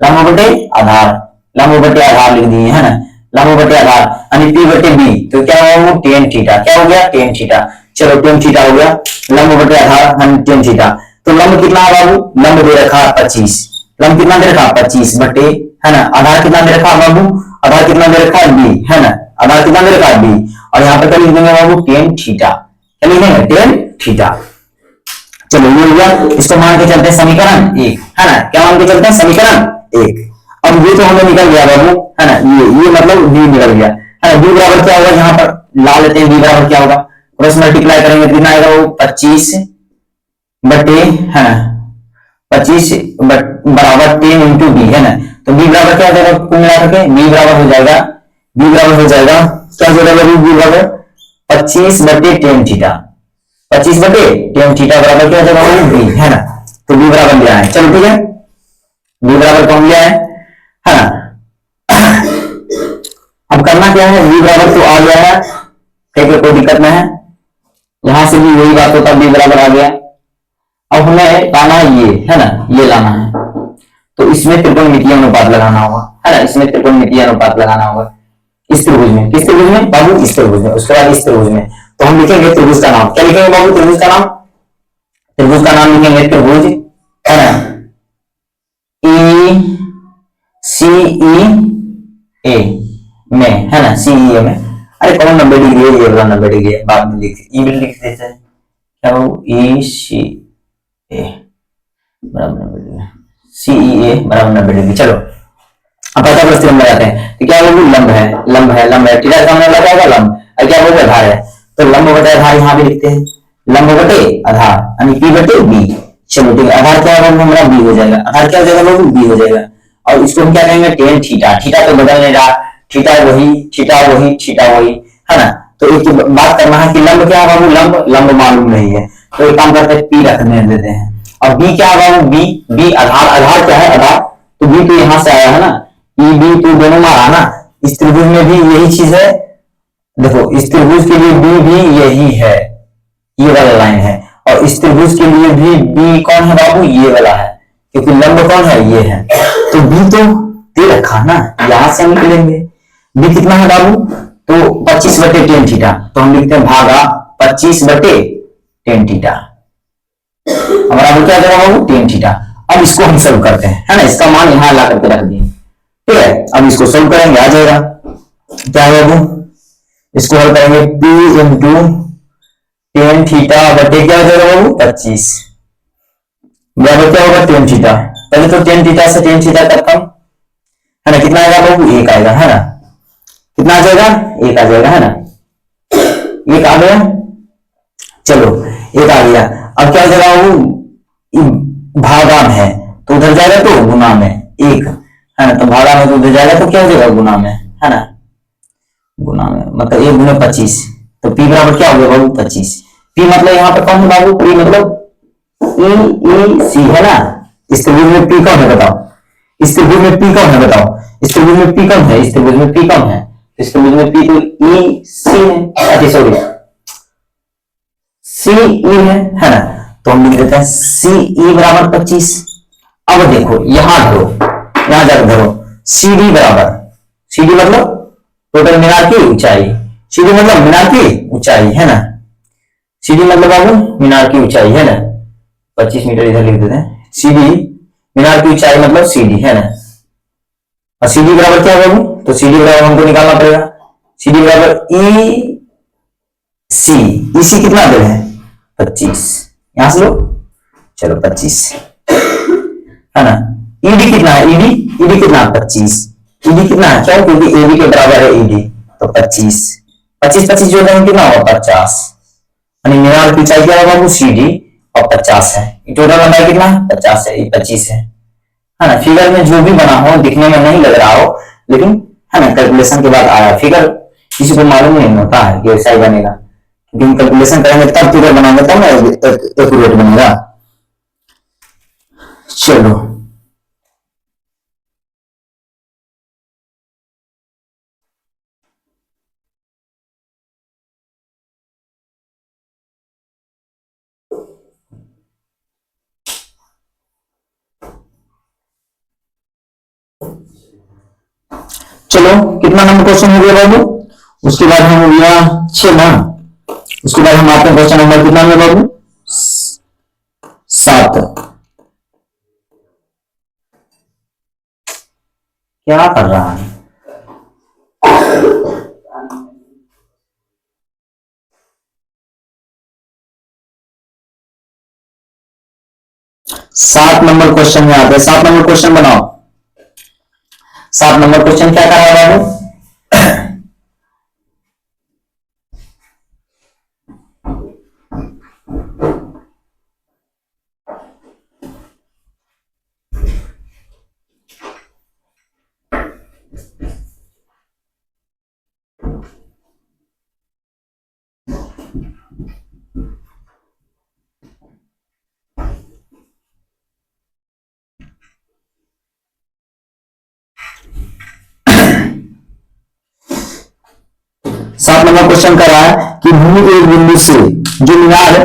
लंब बटे आधार, लंब बटे आधार लिख दिए, है ना, लंब बटे आधार, यानी पी बटे बी, तो क्या होगा, टेन थीटा, क्या हो गया, टेन थीटा। चलो टेन थीटा हो गया, लंब बटे आधार टेन थीटा। तो लंब कितना है बाबू, लंब दे रखा 25, लंब कितना दे रखा 25 बटे, है ना, आधार कितना दे रखा बाबू, आधार कितना दे रखा बी, है ना, आधार कितना दे रखा बी, और यहाँ पर क्या लिख देंगे बाबू, टेन थीटा, क्या लिख देंगे, टेन थीटा। चलो ये हो गया, इसको मान के चलते हैं समीकरण 1, है ना, क्या मान के चलते हैं, समीकरण 1। अब ये तो हमें निकल गया बाबू, है ना, ये मतलब बी निकल गया, है ना। बी बराबर क्या होगा, यहाँ पर ला लेते हैं, बी बराबर क्या होगा, क्रॉस मल्टीप्लाई करेंगे कितना आएगा वो 25 बटे, है ना, 25 बराबर 10 इंटू बी, है ना। तो बी बराबर क्या हो जाएगा, कुल मिला करके बी बराबर हो जाएगा, बी बराबर हो जाएगा क्या हो जाएगा, बी बराबर 25 बटे 10 थीटा, 25 बटे 10 थीटा बराबर क्या हो जाएगा, बी, है ना। तो बी बराबर लिया है, चलो ठीक है, बी बराबर कौन लिया है ना। अब करना क्या है, बी बराबर तो आ गया है, ठीक है, कोई दिक्कत नहीं है, यहां से भी वही बात होता, बी बराबर आ गया। अब हमें लाना है ये, है ना, ये लाना है, तो इसमें त्रिकोणमितीय अनुपात लगाना होगा, है ना, इसमें त्रिकोणमितीय अनुपात लगाना होगा, इस त्रिभुज में, किस त्रिभुज में बाबू, इस त्रिभुज में, उसके बाद इस त्रिभुज में। तो हम लिखेंगे त्रिभुज का नाम, क्या लिखेंगे बाबू, त्रिभुज का नाम, त्रिभुज का नाम लिखेंगे त्रिभुज, है ना, ई सी ई ए में, है ना, सी ई ए में। अरे कौन 90 डिग्री है, ये वाला 90 डिग्री है, बाद में लिखते ई भी लिख देते हैं, क्या वो ई सी ए बराबर 90 डिग्री, सी ई ए बराबर 90 डिग्री। चलो अब पता प्रश्न में जाते हैं, तो क्या वो लंब है, लंब है, लंब है, थीटा सामने लगाएगा लंब, और क्या बोलते आधार है, तो लंब बटे आधार यहाँ भी लिखते हैं, लंब बटे आधार यानी पी बटे बी। चलो ठीक है, आधार क्या होगा हमारा बी हो जाएगा, आधार क्या हो जाएगा बाबू बी हो जाएगा, और इसको हम क्या कहेंगे टेन थीटा, थीटा तो बदल नहीं रहा, थीटा वही थीटा वही थीटा वही, है ना। तो एक तो बात करना है कि लंब क्या है बाबू, लंब लंब मालूम नहीं है, तो एक काम करते हैं पी रखने देते हैं, और बी क्या है बाबू, बी बी आधार, आधार क्या है आधार, तो बी तो यहां से आया है ना, ई बी तो दोनों मारा ना, इस त्रिभुज में भी यही चीज है, देखो इस त्रिभुज के लिए बी भी यही है, ये वाला लाइन है, और इस त्रिभुज के लिए भी बी कौन है बाबू, ये वाला है, क्योंकि लंब कौन है ये है, तो बी तो दे रखा ना, यहां से हम निकलेंगे, बी कितना है बाबू, तो 25 बटे टेन थीटा, तो हम लिखते हैं भागा 25 बटे टेन थीटा, हमारा क्या जाएगा बाबू टेन थीटा। अब इसको हम सोल्व करते हैं, है ना, इसका मान यहां ला करके रख दिए, ठीक है। अब इसको सोल्व करेंगे, आ जाएगा क्या है बाबू, इसको हल करेंगे p इंटू टेन थीटा बटे क्या हो जाएगा बाबू 25 बराबर क्या होगा टेन थीटा, पहले तो टेन थीटा से टेन थीटा तक कम, है ना, कितना आएगा बाबू एक आएगा, है ना, कितना आ जाएगा एक आ जाएगा, है ना, एक आ गया, चलो एक आ गया। अब क्या हो जाएगा बाबू, भागा में है तो उधर जाएगा तो गुना में एक, है ना, तो भागा में तो उधर जाएगा तो क्या हो जाएगा गुना में, है ना, गुना में मतलब एक गुना 25, तो p बराबर क्या हो गया बाबू 25, p मतलब यहाँ पर कौन है बाबू, p मतलब ई ई सी है ना, इस त्रिभुज में p कौन है बताओ, इस त्रिभुज में p कौन है बताओ, इस त्रिभुज में p कम है, इस त्रिभुज में p कम है, इस त्रिभुज में p तो ई सी है, सॉरी सी ई है ना, तो हम लिख देते हैं सी ई बराबर 25। अब देखो यहां धरो, यहां जाकर धरो, सी डी बराबर, सी डी मतलब टोटल मीनार की ऊंचाई, सी डी मतलब मीनार की ऊंचाई, है ना, सी डी मतलब बाबू मीनार की ऊंचाई, है ना, 25 मीटर इधर लिख देते हैं, सी डी मीनार की ऊंचाई मतलब सी डी, है ना, और सी डी बराबर क्या है बाबू, तो सी डी बराबर हमको निकालना पड़ेगा, सी डी बराबर ई सी, ई सी कितना दे है 25, यहां से लो, चलो 25, है ना, ईडी कितना है, ईडी ईडी कितना 25, ईडी कितना है क्यों, क्योंकि एबी के बराबर है ईडी, तो 25 25 25 जो है कितना होगा 50, यानी मीनार की ऊंचाई क्या होगा बाबू सीडी और 50 है, टोटल लंबाई कितना 50 है, ये 25 है ना। फिगर में जो भी बना हो दिखने में नहीं लग रहा हो, लेकिन है ना कैलकुलेशन के बाद आया फिगर, किसी को मालूम नहीं होता है कि ऐसा ही बनेगा, क्योंकि कैलकुलेशन करेंगे तब फिगर बनाएंगे तब ना एक्यूरेट बनेगा। चलो चलो कितना नंबर क्वेश्चन हो गया बाबू, उसके बाद हम हो गया 6 ना, उसके बाद हम आते हैं क्वेश्चन नंबर कितना में बाबू 7। क्या कर रहा है, सात नंबर क्वेश्चन में आते हैं, 7 नंबर क्वेश्चन बनाओ। 7 नंबर क्वेश्चन क्या कर रहा है बाबू, सात नंबर क्वेश्चन कर रहा है कि भूमि के एक बिंदु से जो मीनार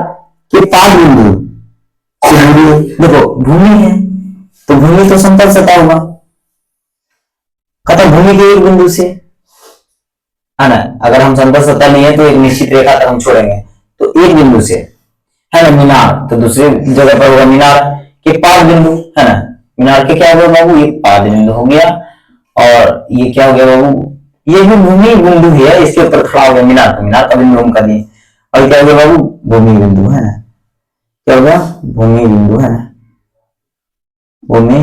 के 5 बिंदु से जुड़ी, देखो भूमि है तो भूमि तो समतल सतह होगा, कहता भूमि के एक बिंदु से, है ना, अगर हम समतल सतह नहीं है तो एक निश्चित रेखा तक हम छोड़ेंगे, तो एक बिंदु से है ना, मीनार, तो दूसरी जगह पर होगा मीनार के पाद बिंदु, है ना। मीनार के क्या होगा बाबू, ये पाद बिंदु हो गया। और ये क्या हो गया बाबू, ये जो भूमि बिंदु है इसके ऊपर खड़ा हो गया मीनार, का मीनार का बिंदु हम कर दिए। और क्या हो गया बाबू, भूमि बिंदु, है ना। क्या हो गया, भूमि बिंदु, है ना, भूमि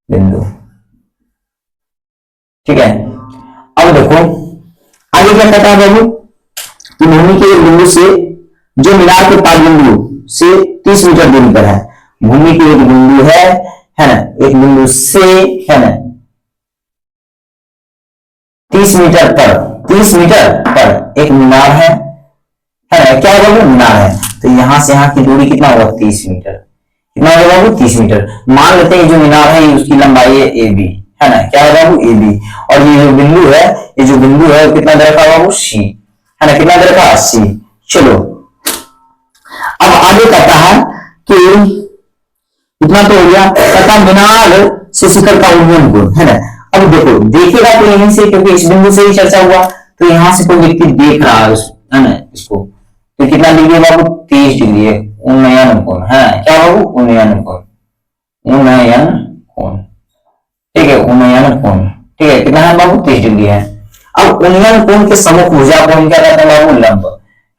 बिंदु। ठीक है, अब देखो आगे क्या कहता है बाबू, कि भूमि के एक बिंदु से जो मीनार के पाद बिंदु से 30 मीटर दूरी पर है, भूमि के एक बिंदु है ना, एक बिंदु से, है ना, 30 मीटर पर, 30 मीटर पर एक मीनार है ना, क्या होगा, मीनार है। तो यहां से यहां की दूरी कितना होगा, 30 मीटर। कितना होगा बाबू, 30 मीटर। मान लेते हैं जो मीनार है उसकी लंबाई है ए बी, है ना, क्या है बाबू, ए बी। और ये जो बिंदु है, ये जो बिंदु है कितना दे रखा बाबू, सी, है ना, कितना दे रखा, सी। चलो अब आगे कहता है कि इतना तो हो गया, कहता मीनार से शिखर का उन्नयन गुण, है ना। अब देखो देखेगा तो यहीं से, क्योंकि इस बिंदु से ही चर्चा हुआ, तो यहां से कोई व्यक्ति देख रहा है ना इसको, तो कितना डिग्री है बाबू, 30 डिग्री है, उन्नयन कोण, है क्या बाबू, उन्नयन कोण, उन्नयन कोण। ठीक है, उन्नयन कोण, ठीक है, कितना है बाबू, 30 डिग्री है। अब उन्नयन कोण के सम्मुख भुजा कोण क्या कहते हैं बाबू, लंब,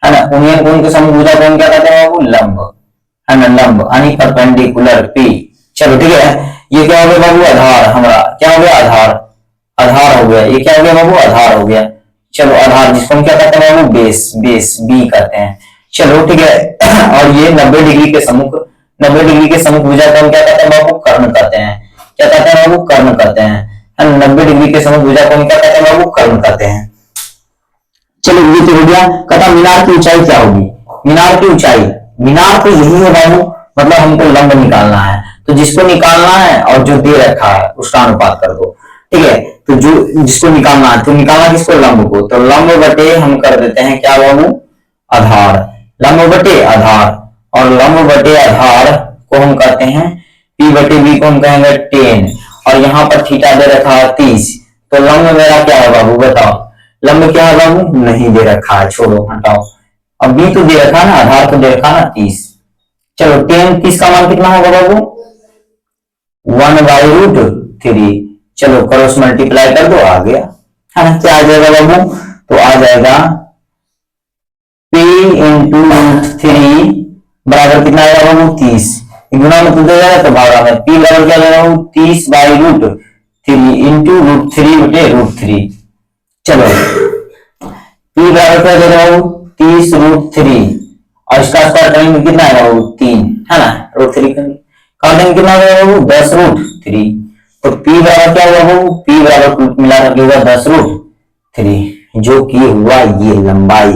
है ना। उन्नयन कोण के सम्मुख भुजा कोण क्या कहते हैं बाबू, लंब, है ना, लंब यानी परपेंडिकुलर पी। चलो ठीक है, ये क्या हो गया बाबू, आधार, हमारा क्या हो गया, आधार, आधार हो गया। ये क्या हो गया बाबू, आधार हो गया। चलो आधार जिसको हम क्या कहते हैं बाबू, बेस, बेस बी कहते हैं। चलो ठीक है और ये 90 डिग्री के सम्मुख, 90 डिग्री के सम्मुख भुजा को हम क्या कहते हैं बाबू, कर्ण कहते हैं। क्या कहते हैं बाबू, कर्ण कहते हैं, है ना। 90 डिग्री के सम्मुख भुजा को हम क्या कहते हैं बाबू, कर्ण कहते हैं। चलो ये तो हो गया। कहता मीनार की ऊंचाई क्या होगी, मीनार की ऊंचाई, मीनार तो यही है बाबू, मतलब हमको लंब निकालना है, तो जिसको निकालना है और जो दे रखा है उसका अनुपात कर दो। ठीक है, तो जो जिसको निकालना है, तो निकालना किसको, लंब को, तो लंब बटे हम कर देते हैं क्या बाबू, आधार, लंब बटे आधार। और लंब बटे आधार को हम कहते हैं पी बटे बी, को हम कहेंगे 10। और यहाँ पर थीटा दे रखा है 30, तो लंब मेरा क्या है बाबू, बताओ लंब क्या है बाबू, नहीं दे रखा है, छोड़ो हटाओ। अब बी तो दे रखा है ना, आधार तो दे रखा है ना 30। चलो 10, 30 का मान कितना होगा बाबू, 1/√3। चलो क्रॉस मल्टीप्लाई कर दो, आ गया, है ना। क्या आ जाएगा बाबू, तो आ जाएगा P इंटू √3 बराबर कितना आएगा बाबू, 30। गुणा में तो दे जाएगा तो भागा में, P बराबर क्या आ जाएगा, 30/√3 इंटू √3 बटे √3। चलो P बराबर क्या दे रहा हूँ, 30√3, और इसका स्क्वायर करेंगे कितना आएगा वो, 3, है ना, √3 काटेंगे कितना आएगा वो, 10√3। तो P बराबर क्या हुआ वो, P बराबर मिला करके हुआ 10√3, जो कि हुआ ये लंबाई,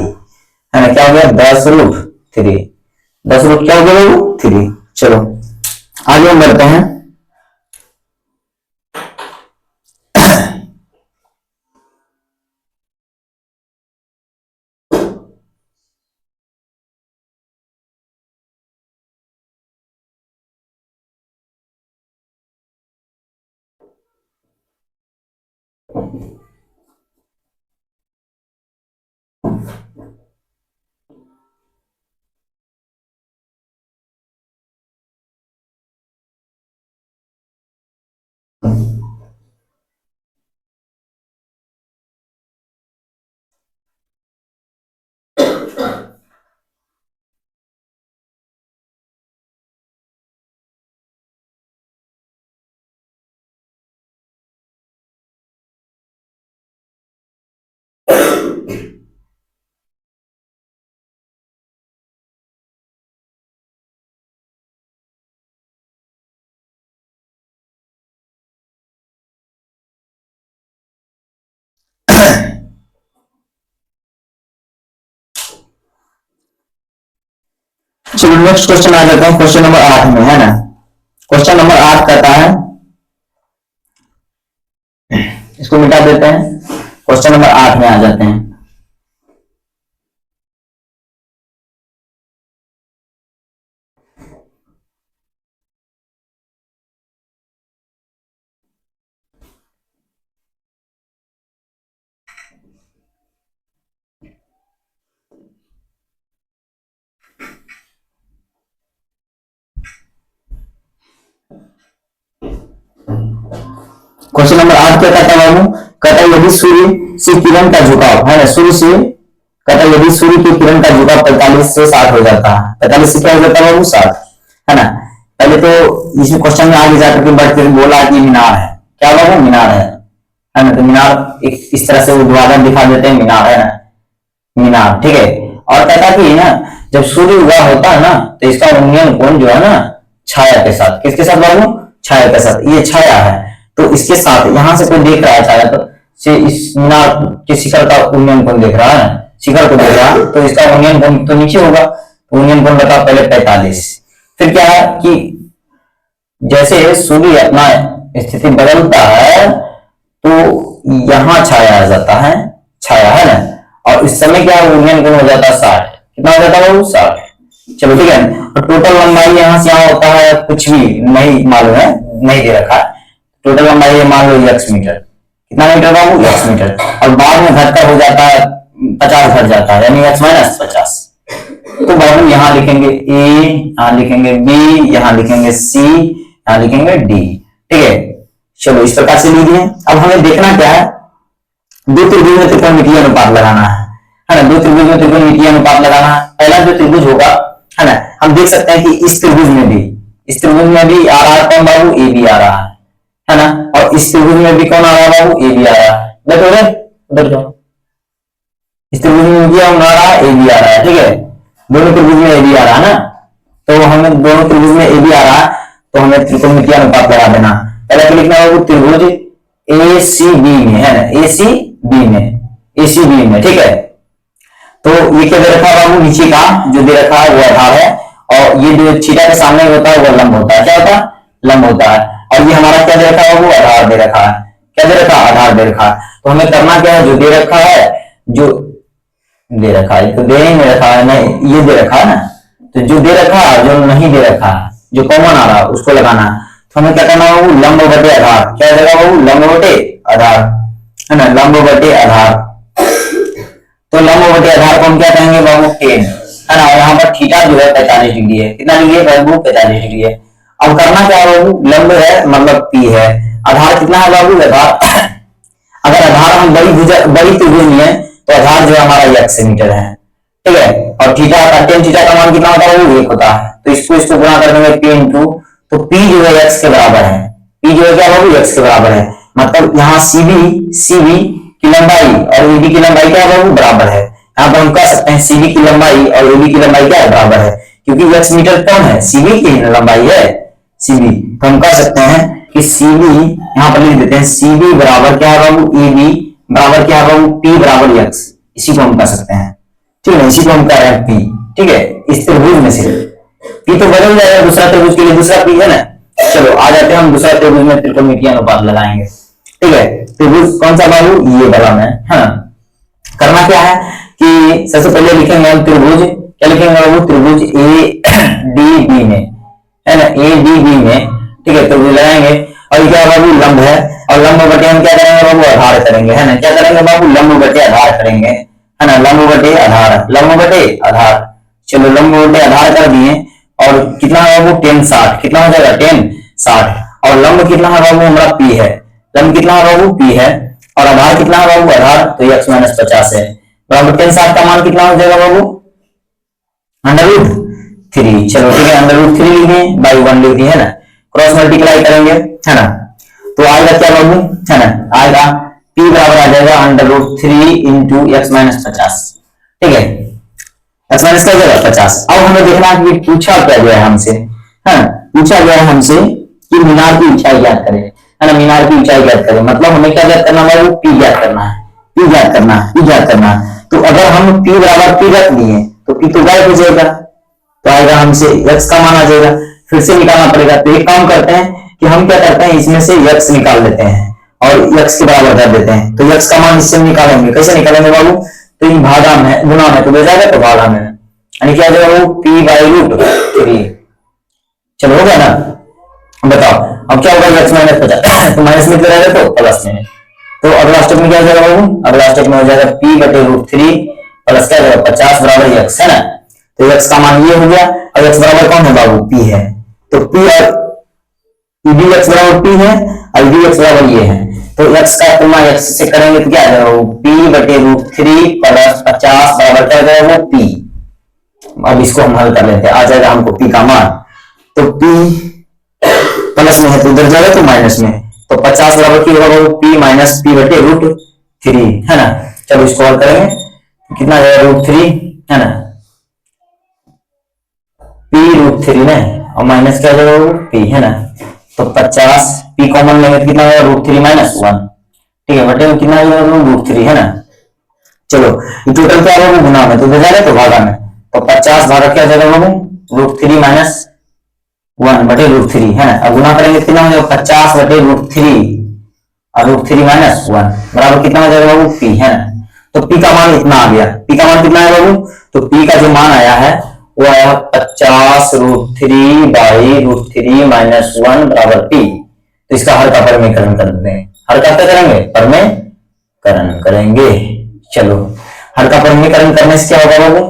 है ना। क्या हो गया, 10√3, 10 रूट क्या हो गया वो, 3। चलो आगे हम बढ़ते हैं। चलो नेक्स्ट क्वेश्चन आ जाता है, क्वेश्चन नंबर 8 में, है ना। क्वेश्चन नंबर 8 कहता है, इसको मिटा देते हैं, क्वेश्चन नंबर 8 में आ जाते हैं। क्वेश्चन नंबर 8 क्या कहता है बाबू, कहता है यदि सूर्य से किरण का झुकाव है ना, सूर्य से कहता है यदि सूर्य की किरण का झुकाव 45 से 60 हो जाता है, 45 से क्या हो जाता है बाबू 60, है ना। पहले तो इसमें क्वेश्चन में आगे जाकर के बढ़ के बोला कि मीनार है, क्या बाबू मीनार है ना। तो मीनार एक इस तरह से उद्वादन दिखा देते हैं, मीनार है ना, मीनार, ठीक है। और कहता कि ना जब सूर्य उगा होता है ना तो इसका उन्नयन कोण जो है ना छाया के साथ, किसके साथ बाबू, छाया के साथ, ये छाया है तो इसके साथ यहां से कोई देख रहा है छाया तो से इस मीनार के शिखर का उन्नयन कोण देख रहा है, शिखर को देख रहा है तो इसका उन्नयन कोण तो नीचे होगा, तो उन्नयन कोण बताओ पहले 45। फिर क्या है कि जैसे सूर्य अपना स्थिति बदलता है तो यहां छाया आ जाता है, छाया है ना, और इस समय क्या उन्नयन कोण हो जाता है 60, कितना हो जाता है वो 60। चलो ठीक है। और टोटल लंबाई यहाँ से यहाँ होता है कुछ भी नहीं मालूम है, नहीं दे रखा है, टोटल लंबाई मान लो x मीटर, कितना मीटर बाबू x मीटर, और बाद में घटकर हो जाता है 50 घट जाता है यानी x माइनस 50। तो बाबू यहाँ लिखेंगे a, यहाँ लिखेंगे b, यहाँ लिखेंगे c, यहाँ लिखेंगे d, ठीक है। चलो इस प्रकार से लीजिए। अब हमें देखना क्या है, दो त्रिभुज में त्रिकोणमितीय अनुपात लगाना है ना, दो त्रिभुज में त्रिकोणमितीय अनुपात लगाना है। पहला जो त्रिभुज होगा है ना, हम देख सकते हैं कि इस त्रिभुज में भी आ रहा है कौन बाबू, ए बी आ रहा है ना, और इस त्रिभुज में भी कौन आ रहा है बाबू, ए बी आ रहा है। देखो उधर जाओ, इस त्रिभुज में भी हम आ रहा है, ए बी आ रहा है, ठीक है, दोनों त्रिभुज में ए बी आ रहा है ना, तो हमें दोनों त्रिभुज में ए बी आ रहा है तो हमें त्रिकोणमितीय अनुपात लगा देना। पहले क्या लिखना है त्रिभुज ए सी बी में है ना, ए सी बी में, ठीक है। तो ये क्या दे रखा है बाबू, नीचे का जो दे रखा है वो आधार है, और ये जो थीटा के सामने होता है वो लंब होता है, क्या होता है, लंब होता है। और ये हमारा क्या दे रखा है वो आधार दे रखा है, क्या दे रखा है, आधार दे रखा है। तो हमें करना क्या है, जो दे रखा है, जो दे रखा है तो दे नहीं रखा है ना, ये दे रखा है ना, तो जो दे रखा है जो नहीं दे रखा है, जो कॉमन आ रहा है उसको लगाना है। तो हमें क्या करना है, लंब बटे आधार, क्या देगा बाबू, लंब बटे आधार, है ना, लंब बटे आधार। तो लंब बटे आधार को हम क्या कहेंगे बाबू, 10, है ना, और यहाँ पर थीटा जो है 45 डिग्री है, कितना डिग्री है बाबू, 45 डिग्री है। अब करना क्या है बाबू, लंब है मतलब P है, आधार कितना है बाबू, आधार अगर आधार हम बड़ी त्रिभुज में है तो आधार जो है हमारा x मीटर है, ठीक है। और थीटा का tan थीटा का मान कितना होता है, वो 1 होता है, तो इसको गुणा कर देंगे P इंटू, तो P जो है x के बराबर है, P जो है क्या बाबू, x के बराबर है, मतलब यहाँ CB की लंबाई और AB की लंबाई क्या है बाबू, बराबर है। यहाँ पर हम कह सकते हैं CB की लंबाई और AB की लंबाई क्या है, बराबर है, क्योंकि x मीटर कौन है, CB की लंबाई है, CB। तो हम कह सकते हैं कि CB यहाँ पर लिख देते हैं, CB बराबर क्या है बाबू, AB बराबर क्या है बाबू, P बराबर x, इसी को हम कह सकते हैं, ठीक है, इसी को हम कह रहे हैं P, ठीक है। इस त्रिभुज में से P तो बदल जाएगा, दूसरा त्रिभुज के लिए दूसरा P है ना। चलो आ जाते हैं हम दूसरा त्रिभुज में त्रिकोणमितीय अनुपात लगाएंगे, ठीक है। त्रिभुज कौन सा बाबू, ये वाला में, हाँ। करना क्या है कि सबसे पहले लिखेंगे हम त्रिभुज, क्या लिखेंगे बाबू, त्रिभुज ADB में, है ना, ADB में, ठीक है, त्रिभुज लगाएंगे। और क्या बाबू, लंब है, और लंब बटे हम क्या करेंगे बाबू, आधार करेंगे, है ना, क्या करेंगे बाबू, लंब बटे आधार करेंगे, है ना, लंब बटे आधार, लंब बटे आधार। चलो लंब बटे आधार कर दिए, और कितना है बाबू, 10 60, कितना हो जाएगा 10 60, और लंब कितना है बाबू हमारा P है, लंब कितना है बाबू, P है, और आधार कितना है बाबू, आधार तो x माइनस 50 है, बराबर 10 60 का मान कितना हो जाएगा बाबू, √3। चलो ठीक है, √3 लिख दिए, बाई 1 लिख दिए, है ना, क्रॉस मल्टीप्लाई करेंगे, है ना, तो आएगा क्या बाबू, है ना, आएगा P बराबर आ जाएगा √3 इंटू x माइनस 50, ठीक है, x माइनस क्या जाएगा 50। अब हमें देखना है कि पूछा क्या गया है हमसे, है ना, पूछा गया है हमसे कि मीनार की ऊंचाई ज्ञात करें, है ना, मीनार की ऊंचाई ज्ञात करें, मतलब हमें क्या ज्ञात करना है, P ज्ञात करना है, P ज्ञात करना है, P ज्ञात करना है। तो अगर हम P बराबर P रख दिए तो P तो गायब हो जाएगा, तो आएगा हमसे x का मान आ जाएगा, फिर से निकालना पड़ेगा। तो एक काम करते हैं कि हम क्या करते हैं, इसमें से x निकाल लेते हैं और x के बराबर कर देते हैं, तो x का मान इससे निकालेंगे, कैसे निकालेंगे बाबू, तो इन भागा में गुना में तो जाएगा, तो भागा में यानी क्या जाएगा वो P/√3। चलो हो गया ना, बताओ अब क्या होगा, x माइनस 50 तो माइनस में रहेगा तो प्लस में, तो अगला स्टेप में क्या हो जाएगा बाबू, अगला स्टेप में हो जाएगा P/√3 प्लस क्या जाएगा 50 बराबर x, है ना। तो x का मान ये हो गया, और x बराबर कौन है बाबू, P है, तो P और EB x बराबर P है और EB x बराबर ये है। तो x का तुलना x से करेंगे तो क्या आ जाएगा वो p/√3 प्लस 50 बराबर क्या जाएगा वो p। अब इसको हम हल कर लेते हैं, आ जाएगा हमको p का मान। तो p प्लस में है तो उधर जाएगा तो माइनस में, तो 50 बराबर की होगा वो p माइनस p/√3 है ना। चलो इसको हल करेंगे कितना आ जाएगा √3 है ना, p√3 ना और माइनस क्या जाएगा वो p है ना। तो 50 p कॉमन लेंगे तो कितना होगा √3 माइनस 1, ठीक है, बटे में कितना आ जाएगा √3 है ना। चलो ये टोटल क्या होगा गुना में तो उधर जाएगा तो भागा में, तो 50 भागा क्या जाएगा √3 माइनस 1 बटे √3 है ना। अब गुना करेंगे कितना हो जाएगा 50 बटे √3 और √3 माइनस 1 बराबर कितना हो जाएगा बाबू p है ना। तो p का मान इतना आ गया, p का मान कितना है बाबू, तो p का जो मान आया है वो आया 50 √3/√3 माइनस 1 बराबर p। तो इसका हर का परमीकरण कर देते हैं, हर का क्या करेंगे परमीकरण करेंगे। चलो हर का परमीकरण करने से क्या होगा बाबू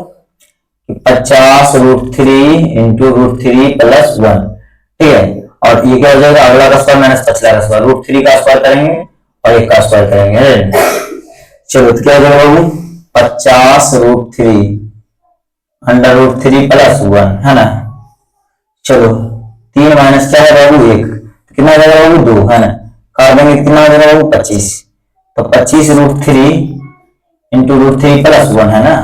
50 √3 इंटू √3 प्लस 1, ठीक है, और ये क्या हो जाएगा अगला का स्क्वायर माइनस पिछला का स्क्वायर, √3 का स्क्वायर करेंगे और 1 का स्क्वायर करेंगे। चलो तो क्या हो जाएगा बाबू 50 √3 √3 प्लस 1 है ना। चलो 3 माइनस क्या है बाबू 1, कितना हो जाएगा बाबू 2 है ना, काट देंगे कितना हो जाएगा बाबू 25, तो 25 √3 इंटू √3 प्लस 1 है ना।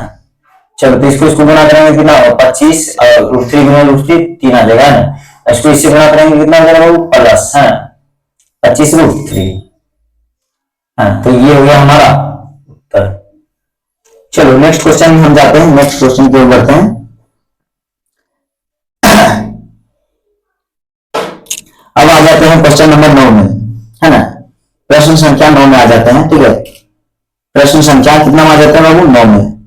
चलो तो इसको गुना करेंगे कितना होगा 25 और √3 गुना √3 3 आ जाएगा ना, इसको इससे गुना करेंगे कितना हो जाएगा बाबू प्लस है 25 √3 है। तो ये हो गया हमारा उत्तर। चलो नेक्स्ट क्वेश्चन हम जाते हैं, नेक्स्ट क्वेश्चन की ओर बढ़ते हैं। अब आ जाते हैं क्वेश्चन नंबर 9 में है ना, प्रश्न संख्या 9 में आ जाते हैं, ठीक है। प्रश्न संख्या कितना में आ जाता है बाबू 9 में।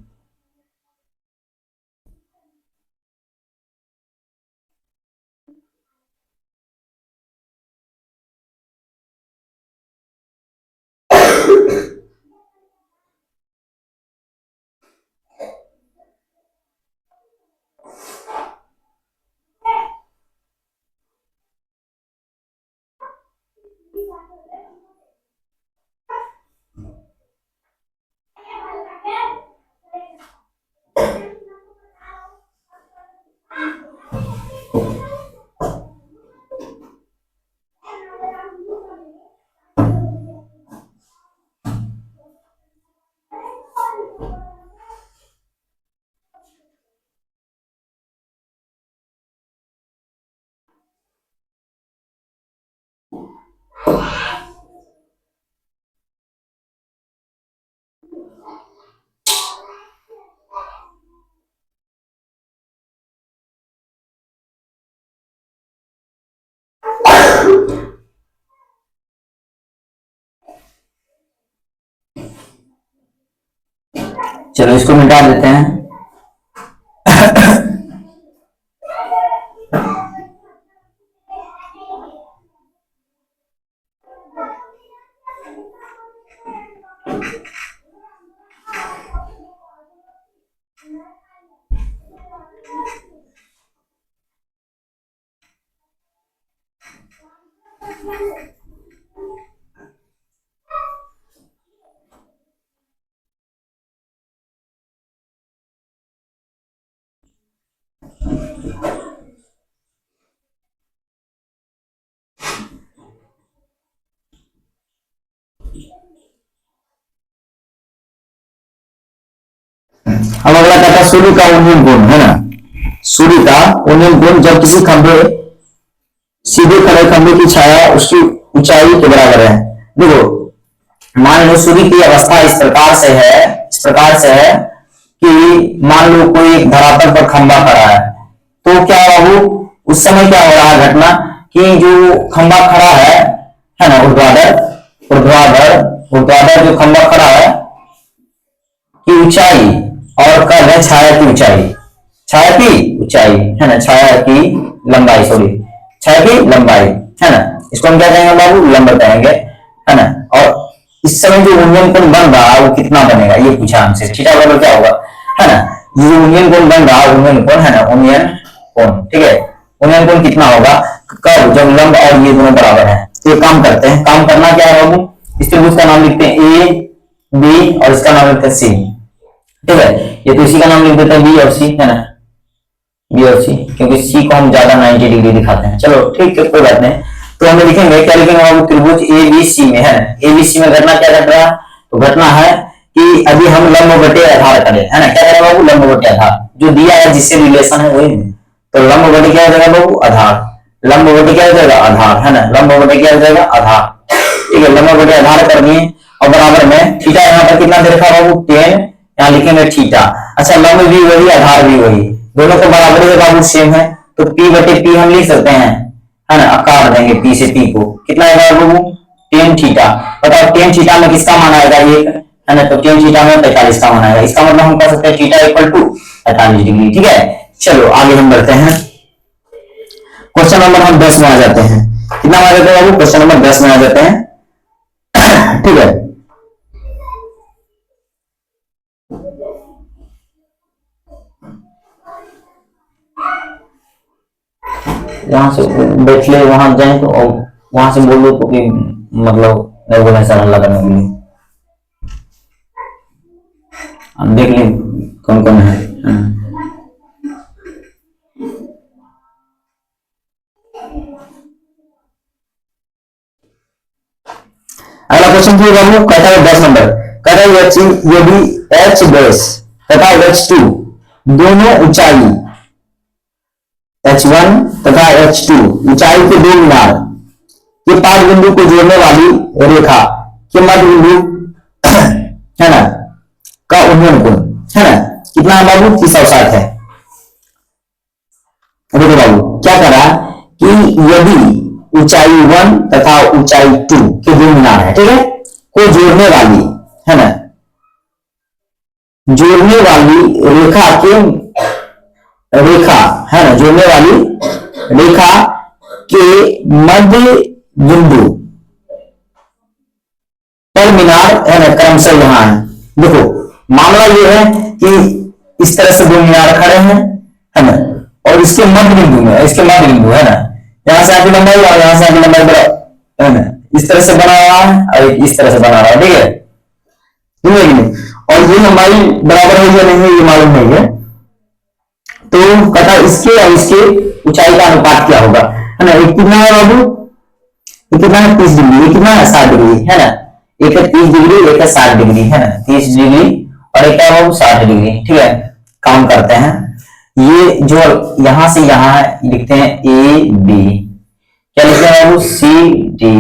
चलो इसको मिटा देते हैं। अब अगला क्या था सूर्य का उन्नयन कोण है ना, सूर्य का उन्नयन कोण जब किसी खंभे सीधे खड़े खंभे की छाया उसकी ऊंचाई के बराबर है। देखो मान लो सूर्य की अवस्था इस प्रकार से है कि मान लो कोई एक धरातल पर खंभा खड़ा है, तो क्या बाबू उस समय क्या हो रहा है घटना कि जो खंभा खड़ा है ना ऊर्ध्वाधर जो खंभा खड़ा है की ऊंचाई और कर है छाया की ऊंचाई है ना, छाया की लंबाई है ना, इसको हम क्या कहेंगे बाबू लंब कहेंगे है ना। और इस समय जो उन्नयन कोण बन रहा है वो कितना बनेगा ये पूछा हमसे, थीटा बराबर क्या होगा है ना, ये जो उन्नयन कोण बन रहा है उन्नयन कोण है ना, उन्नयन कोण, ठीक है, उन्नयन कोण कितना होगा कब जब लंब और ये दोनों बराबर है। तो ये काम करते हैं, काम करना क्या है बाबू इस त्रिभुज का नाम लिखते हैं ए बी और इसका नाम लिखते हैं सी। ठीक है, ये तो इसी का नाम लिख देते हैं बी और सी, है ना, बी और सी, क्योंकि सी को हम ज्यादा 90 डिग्री दिखाते हैं। चलो ठीक है, कोई बात नहीं। तो हम लिखेंगे, क्या लिखेंगे बाबू, त्रिभुज ए बी सी में, है ना, ए बी सी में घटना क्या घट रहा है, तो घटना है कि अभी हम लंब बटे आधार करें, है ना, क्या करें बाबू, लंब बटे आधार, जो दिया है जिससे रिलेशन है वही, तो लंब बटे क्या हो जाएगा बाबू, आधार, लंब बटे क्या हो जाएगा, आधार, है ना, लंब बटे क्या हो जाएगा, आधार। ठीक है, लंब बटे आधार कर दिए और बराबर में थीटा यहाँ पर कितना दे रखा बाबू, 10, यहाँ लिखेंगे थीटा। अच्छा, लंब भी वही आधार भी वही, दोनों को बराबर है बाबू, सेम है, तो P बटे P हम लिख सकते हैं, है ना, काट देंगे P से P को, कितना आएगा बाबू, 10 थीटा। बताओ 10 थीटा में किसका मान आएगा ये, है ना, तो 10 थीटा में 45 का मान आएगा। इसका मतलब हम कह सकते हैं थीटा इक्वल टू 45 डिग्री। ठीक है, चलो आगे हम बढ़ते हैं, क्वेश्चन नंबर हम 10 में आ जाते हैं। कितना आ जाते हैं बाबू, क्वेश्चन नंबर 10 में आ जाते हैं। ठीक है, यहाँ से बैठ ले, वहां जाए तो वहां से बोलो तो कि मतलब नहीं बोलना सर हल्ला करने के लिए, हम देख लें कौन कौन है। अगला क्वेश्चन क्या बाबू, कहता है 10 नंबर, कहता है यदि एच डैश तथा H2 दोनों ऊंचाई H1 तथा H2 ऊंचाई के दो मीनार के पाद बिंदु को जोड़ने वाली रेखा के मध्य बिंदु, है ना, का उन्नयन कोण, है ना, कितना है बाबू, 360 है। देखो बाबू क्या करा कि यदि ऊंचाई 1 तथा ऊंचाई 2 के दो मीनार है, ठीक है, को जोड़ने वाली, है ना, जोड़ने वाली रेखा के, रेखा, है ना, जोड़ने वाली रेखा के मध्य बिंदु पर मीनार, है ना, क्रमशः यहां है। देखो मामला ये है कि इस तरह से दो मीनार खड़े हैं, है ना, और इसके मध्य बिंदु में, इसके मध्य बिंदु, है ना, यहां से आगे लंबाई और यहां से आगे लंबाई बराबर, है ना, इस तरह से बना हुआ है और इस तरह से बना हुआ है। ठीक है, और ये लंबाई बराबर है या नहीं ये मालूम नहीं है, तो कहता इसके और इसके ऊंचाई का अनुपात क्या होगा, है ना, एक कितना है बाबू, एक कितना है 30 डिग्री, एक कितना है 60 डिग्री, है ना, एक है 30 डिग्री, एक है 60 डिग्री, है ना, 30 डिग्री और एक है बाबू 60 डिग्री। ठीक है, काम करते हैं, ये जो यहां से यहां लिखते हैं ए बी, क्या लिखते हैं बाबू, सी डी,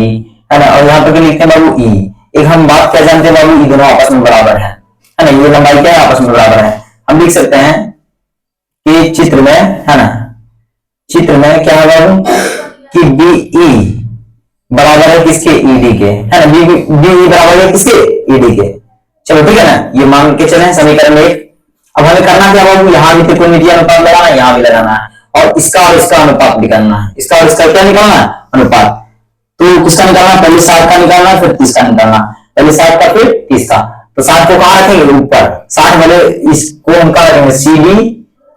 है ना, और यहाँ पर क्या लिखते हैं बाबू ई। एक हम बात क्या जानते हैं बाबू, ये दोनों आपस में बराबर है ना, ये लंबाई क्या है, आपस में बराबर है। हम लिख सकते हैं कि चित्र में, है ना, चित्र में क्या है बाबू कि बी ई बराबर है किसके, ईडी के, है ना, बी ई बराबर है किसके, ईडी के। चलो ठीक है ना, ये मान के चले समीकरण 1। अब हमें करना क्या बाबू, यहाँ भी त्रिकोणमितीय अनुपात लगाना है, यहाँ भी लगाना है, और इसका और इसका अनुपात निकालना है, इसका और इसका क्या निकालना है, अनुपात। तो किसका निकालना, पहले 60 का निकालना फिर 30 का निकालना, पहले 60 का फिर 30 का। तो 60 को कहां रखेंगे, ऊपर, 60 वाले इसको हम कहां रखेंगे, सी बी,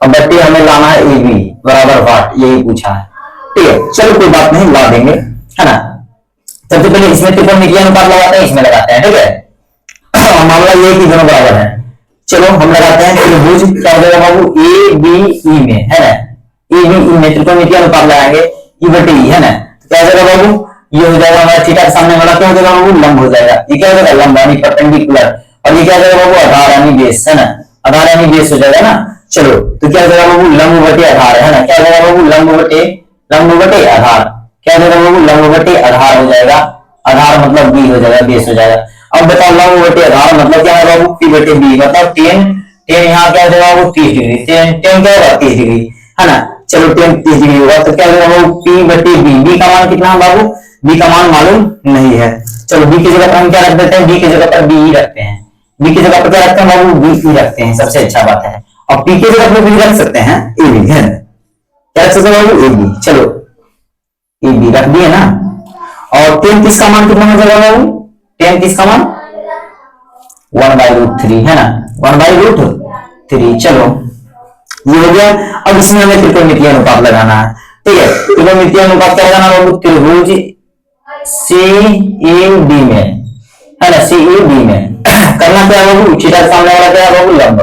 और बट्टे हमें लाना है ए बी बराबर वाट, यही पूछा है। ठीक है, चलो कोई बात नहीं, ला देंगे, है ना। सबसे पहले इसमें त्रिकोणमितीय अनुपात लगाते हैं, इसमें लगाते हैं। ठीक है, मामला ये कि दोनों बराबर है। चलो हम लगाते हैं त्रिभुज, क्या हो जाएगा बाबू, ए बी ई में, है ना, ए बी ई में त्रिकोणमितीय अनुपात लगाएंगे, ई बटे ई, है ना, तो क्या हो जाएगा बाबू, ये हो जाएगा हमारा थीटा के सामने वाला क्या हो जाएगा बाबू, लंब हो जाएगा। ये क्या हो जाएगा, लंब यानी परपेंडिकुलर, और ये क्या हो जाएगा बाबू, आधार यानी बेस, है ना, आधार यानी बेस हो जाएगा ना। चलो तो क्या हो जाएगा बाबू, लंब बटे आधार, है ना, क्या हो जाएगा बाबू, लंब बटे आधार, क्या हो जाएगा बाबू, लंब बटे आधार हो जाएगा, आधार मतलब बी हो जाएगा, बेस हो जाएगा। अब बताओ लंब बटे आधार मतलब क्या है बाबू, पी बटे बी, मतलब 10 यहाँ क्या हो जाएगा बाबू, 30 डिग्री, 10 क्या होगा 30 डिग्री, है ना। चलो 10 30 डिग्री होगा, तो क्या हो जाएगा बाबू, पी बटे बी, बी का मान कितना है बाबू, बी का मान मालूम नहीं है। चलो बी की जगह पर हम क्या रख देते हैं, बी की जगह पर बी ही रखते हैं, बी की जगह पर क्या रखते हैं बाबू, बी ही रखते हैं, सबसे अच्छा बात है। और पी की जगह पर भी रख सकते हैं ए बी, है क्या रख सकते हैं बाबू, ए बी। चलो ए बी रख दिए ना, और 10 30 का मान कितना हो जाएगा बाबू, 10 30 का मान 1/√3, है ना, 1/√3। चलो ये हो गया। अब इसमें हमें त्रिकोणमितीय अनुपात लगाना है। ठीक है, त्रिकोणमितीय अनुपात क्या लगाना बाबू, त्रिभुज सी ए डी में है ना, सी ई डी में। करना क्या है बाबू, थीटा के सामने वाला क्या है बाबू, लंब।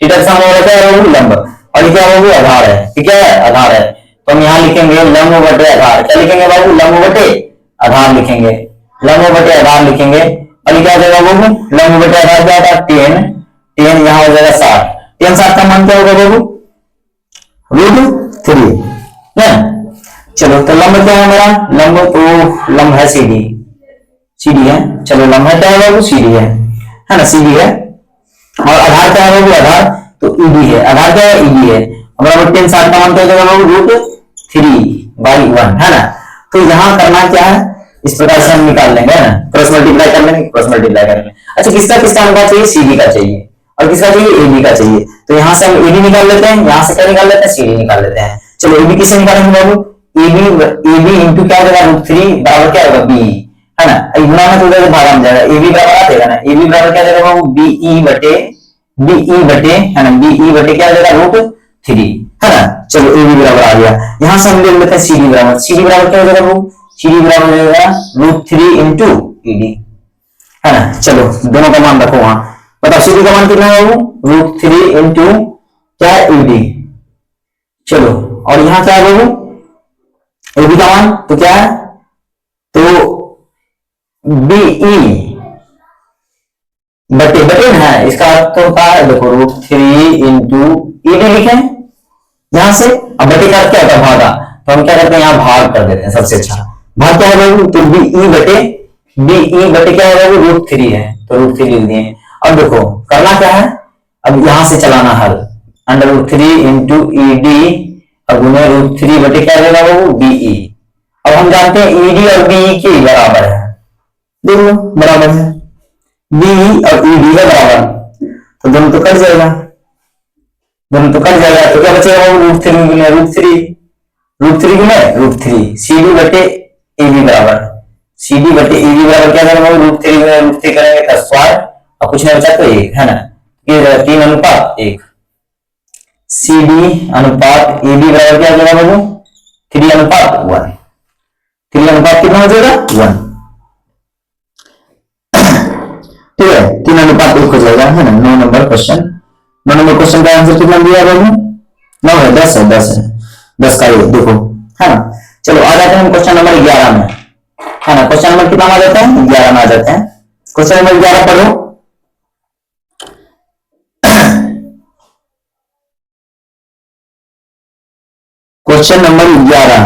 थीटा के सामने वाला क्या है बाबू, लंब। और ये क्या बाबू, आधार है। ठीक है, आधार है। तो हम यहाँ लिखेंगे लंब बटे आधार। क्या लिखेंगे बाबू, लंब बटे आधार लिखेंगे। लंब बटे आधार लिखेंगे। और ये क्या हो जाएगा बाबू, लंब बटे आधार क्या होगा, 10। 10 यहाँ हो जाएगा 60। 10 60 का मान क्या होगा बाबू, √3 ना। चलो तो लंब क्या है मेरा, लंब तो लंब है सीडी। सीडी है, चलो लंब है क्या है बाबू, सीडी है ना, सीडी है। और आधार क्या है बाबू, आधार तो ईडी है। आधार क्या है, ईडी है। हमारा 10 60 का मान क्या हो जाएगा बाबू, √3/1 है ना। तो यहाँ करना क्या है, इस प्रकार से हम निकाल लेंगे, है ना, क्रॉस मल्टीप्लाई कर लेंगे, क्रॉस मल्टीप्लाई कर लेंगे। अच्छा, किसका किसका अनुपात चाहिए, सीडी का चाहिए और किसका चाहिए, एबी का चाहिए। तो यहाँ से हम एबी निकाल लेते हैं, यहाँ से क्या निकाल लेते हैं, सीडी निकाल लेते हैं। चलो एबी किसे निकालेंगे बाबू, एबी एबी इंटू क्या हो जाएगा, √3 बराबर क्या होगा, बी, है ना। गुणा में तो उधर भाग में जाएगा, एबी बराबर आ जाएगा ना, एबी बराबर क्या जाएगा बाबू, बीई बटे है ना, बीई बटे क्या जाएगा, √3 है ना। चलो एबी बराबर आ गया। यहाँ से हम ले लेते हैं सीडी बराबर। सीडी बराबर क्या हो जाएगा बाबू, सीडी बराबर हो जाएगा √3 इंटू ईडी, है ना। चलो दोनों का मान रखो वहां। बताओ सीडी का मान कितना है बाबू, √3 इंटू क्या है, ईडी। चलो और यहाँ क्या है बाबू, एबी का मान तो क्या है, तो बीई बटे बटे है, इसका अर्थ तो होता है, देखो √3 इंटू ईडी लिखे यहां से। अब बटे का क्या होता है, भागा। तो हम क्या करते हैं, यहाँ भाग कर देते हैं, सबसे अच्छा भाग क्या है बाबू, तो बीई बटे क्या है बाबू, √3 है, तो √3 लिख दिए। अब देखो करना क्या है, अब यहां से चलाना हल, √3 इंटू ईडी अब गुने √3 बटे क्या देगा बाबू, बीई। अब हम जानते हैं ईडी और बीई के बराबर है, देख लो बराबर है, बीई और ईडी का बराबर, तो दोनों तो कट जाएगा, दोनों तो कट जाएगा। तो क्या बचेगा बाबू, √3 गुने √3 सीडी बटे एबी बराबर, सीडी बटे एबी बराबर क्या करेंगे बाबू, √3 गुने √3 करेंगे तो स्क्वायर और कुछ नहीं बचा तो 1, है ना। ये 3:1, सीडी अनुपात एबी बराबर क्या हो जाएगा बाबू, 3:1। 3 अनुपात कितना हो जाएगा, 1। ठीक है, 3:1 हो जाएगा, है ना। 9 नंबर क्वेश्चन। 9 नंबर क्वेश्चन का आंसर कितना दिया बाबू, 9 है, 10 है, 10 का ये देखो, है ना। चलो आ जाते हैं क्वेश्चन नंबर 11 में, है ना। क्वेश्चन नंबर कितना आ जाते हैं, 11 में आ जाते हैं। क्वेश्चन नंबर 11 पढ़ो। क्वेश्चन नंबर 11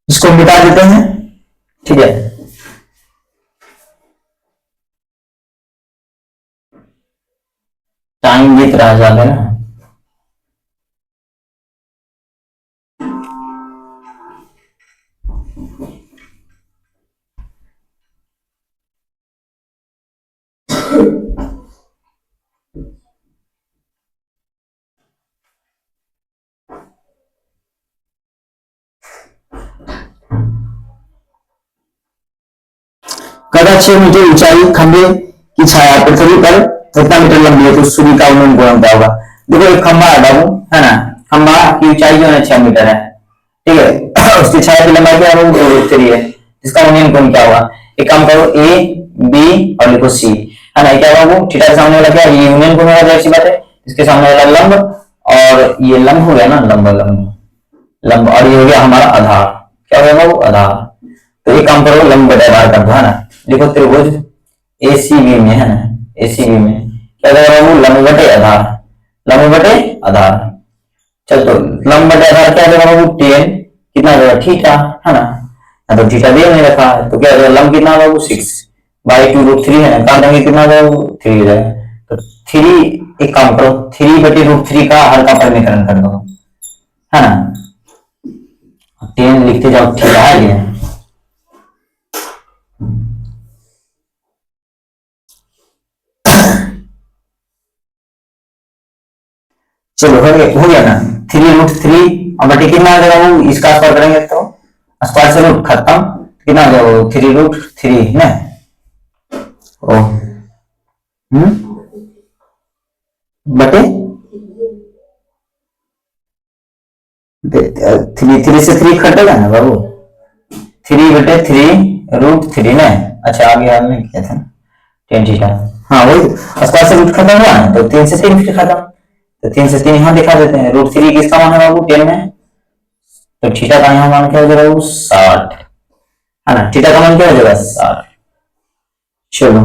इसको मिटा देते हैं, ठीक है। टाइम बीत रहा ज्यादा ना, कदा 6 मीटर ऊंचाई खंभे की छाया पृथ्वी पर कितना मीटर लंबी है, तो सूर्य का उन्मूलन गुणन क्या होगा। देखो एक खंभा है बाबू, है ना, खंभा की ऊंचाई जो है 6 मीटर है, ठीक है। उसकी छाया की लंबाई क्या है, √3 है, इसका उन्मूलन गुणन क्या होगा। एक काम करो, ए बी और लिखो सी, है ना। क्या बाबू, थीटा के सामने वाला क्या है, ये यूनियन गुण होगा, जैसी बात है। इसके सामने वाला लंब और ये लंब हो गया ना, लंब लंब और ये हो गया हमारा आधार, क्या होगा बाबू, आधार। तो ये काम करो, लंब बटे आधार कर दो, है ना। देखो त्रिभुज एसीबी में, है ना, एसीबी में क्या करेगा बाबू, लंब बटे आधार, लंब बटे आधार। चल तो लंब बटे आधार क्या देगा बाबू, 10 कितना देगा, थीटा, है ना। तो थीटा दे नहीं रखा है, तो क्या देगा, लंब कितना बाबू 6/2√3 है ना, काट देंगे कितना देगा 3 जाएगा। तो 3, एक काम करो 3/√3 का हर का परिमीकरण कर दो, है ना। 10 लिखते जाओ, थीटा है ये। चलो हो गया ना, 3√3 और बटे कितना आ जाएगा वो, इसका स्क्वायर करेंगे तो स्क्वायर से रूट खत्म, कितना आ जाएगा वो 3√3 ना। ओ बटे 3 से 3 कटेगा ना बाबू, 3/3 √3 ना। अच्छा आगे हमने किया था tan थीटा, हाँ वही स्क्वायर से रूट खत्म हुआ ना, तो 3 से 3 फिर खत्म, तो 3 से 3 यहाँ दिखा देते हैं। √3 किसका मान है बाबू 10 में, तो थीटा का यहाँ मान क्या हो जाएगा बाबू 60 है ना, थीटा का मान क्या हो जाएगा 60। चलो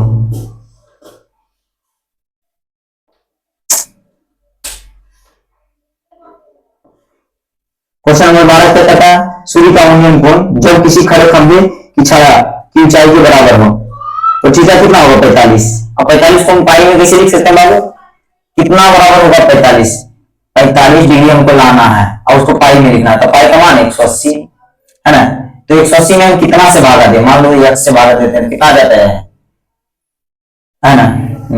क्वेश्चन नंबर 12 क्या कहता है, सूर्य का अवनयन कोण जब किसी खड़े खंभे की छाया की ऊंचाई के बराबर हो तो थीटा कितना होगा 45। और 45 को हम पाई में कैसे लिख सकते हैं बाबू, कितना बराबर होगा 45, 45 डिग्री हमको लाना है और उसको पाई में लिखना है, तो पाई का मान 180 है ना। तो 180 में हम कितना से भागा दे, मान लो x से भागा देते हैं कितना जाता है ना,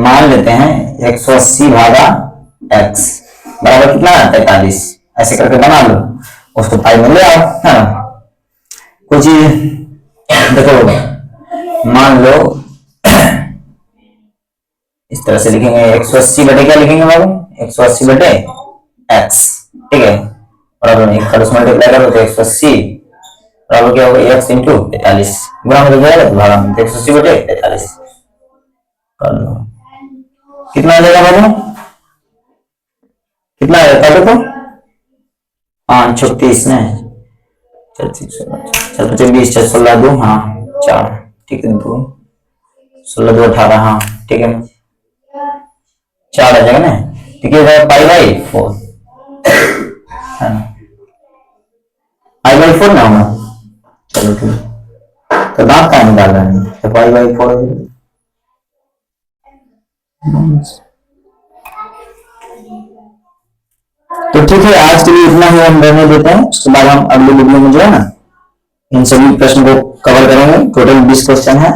मान लेते हैं 180 भागा x बराबर कितना है 45, ऐसे करके बना लो, उसको पाई में ले आओ है ना। कुछ देखो मान लो इस तरह से लिखेंगे 180 बटे क्या लिखेंगे बाबू 180 बटे x, ठीक है, बराबर एक खड़ूस मल्टीप्लाई करो तो 180 बराबर क्या होगा x इंटू 45 गुणा में जाएगा तो भागा में 180 बटे 45 कर लो, कितना आ जाएगा बाबू, कितना आएगा कर देखो 5 36 ने 20 16 2 हाँ 4 ठीक है 2 16 2 18 हाँ ठीक है 4 आ जाएगा ना, ठीक है π/4 है ना, π/4 ना होगा। चलो ठीक तो दांत का निकाल रहे हैं तो π/4 तो ठीक है आज के लिए इतना ही हम रहने देते हैं, उसके बाद हम अगले वीडियो में जो है ना इन सभी प्रश्न को कवर करेंगे, टोटल 20 क्वेश्चन है।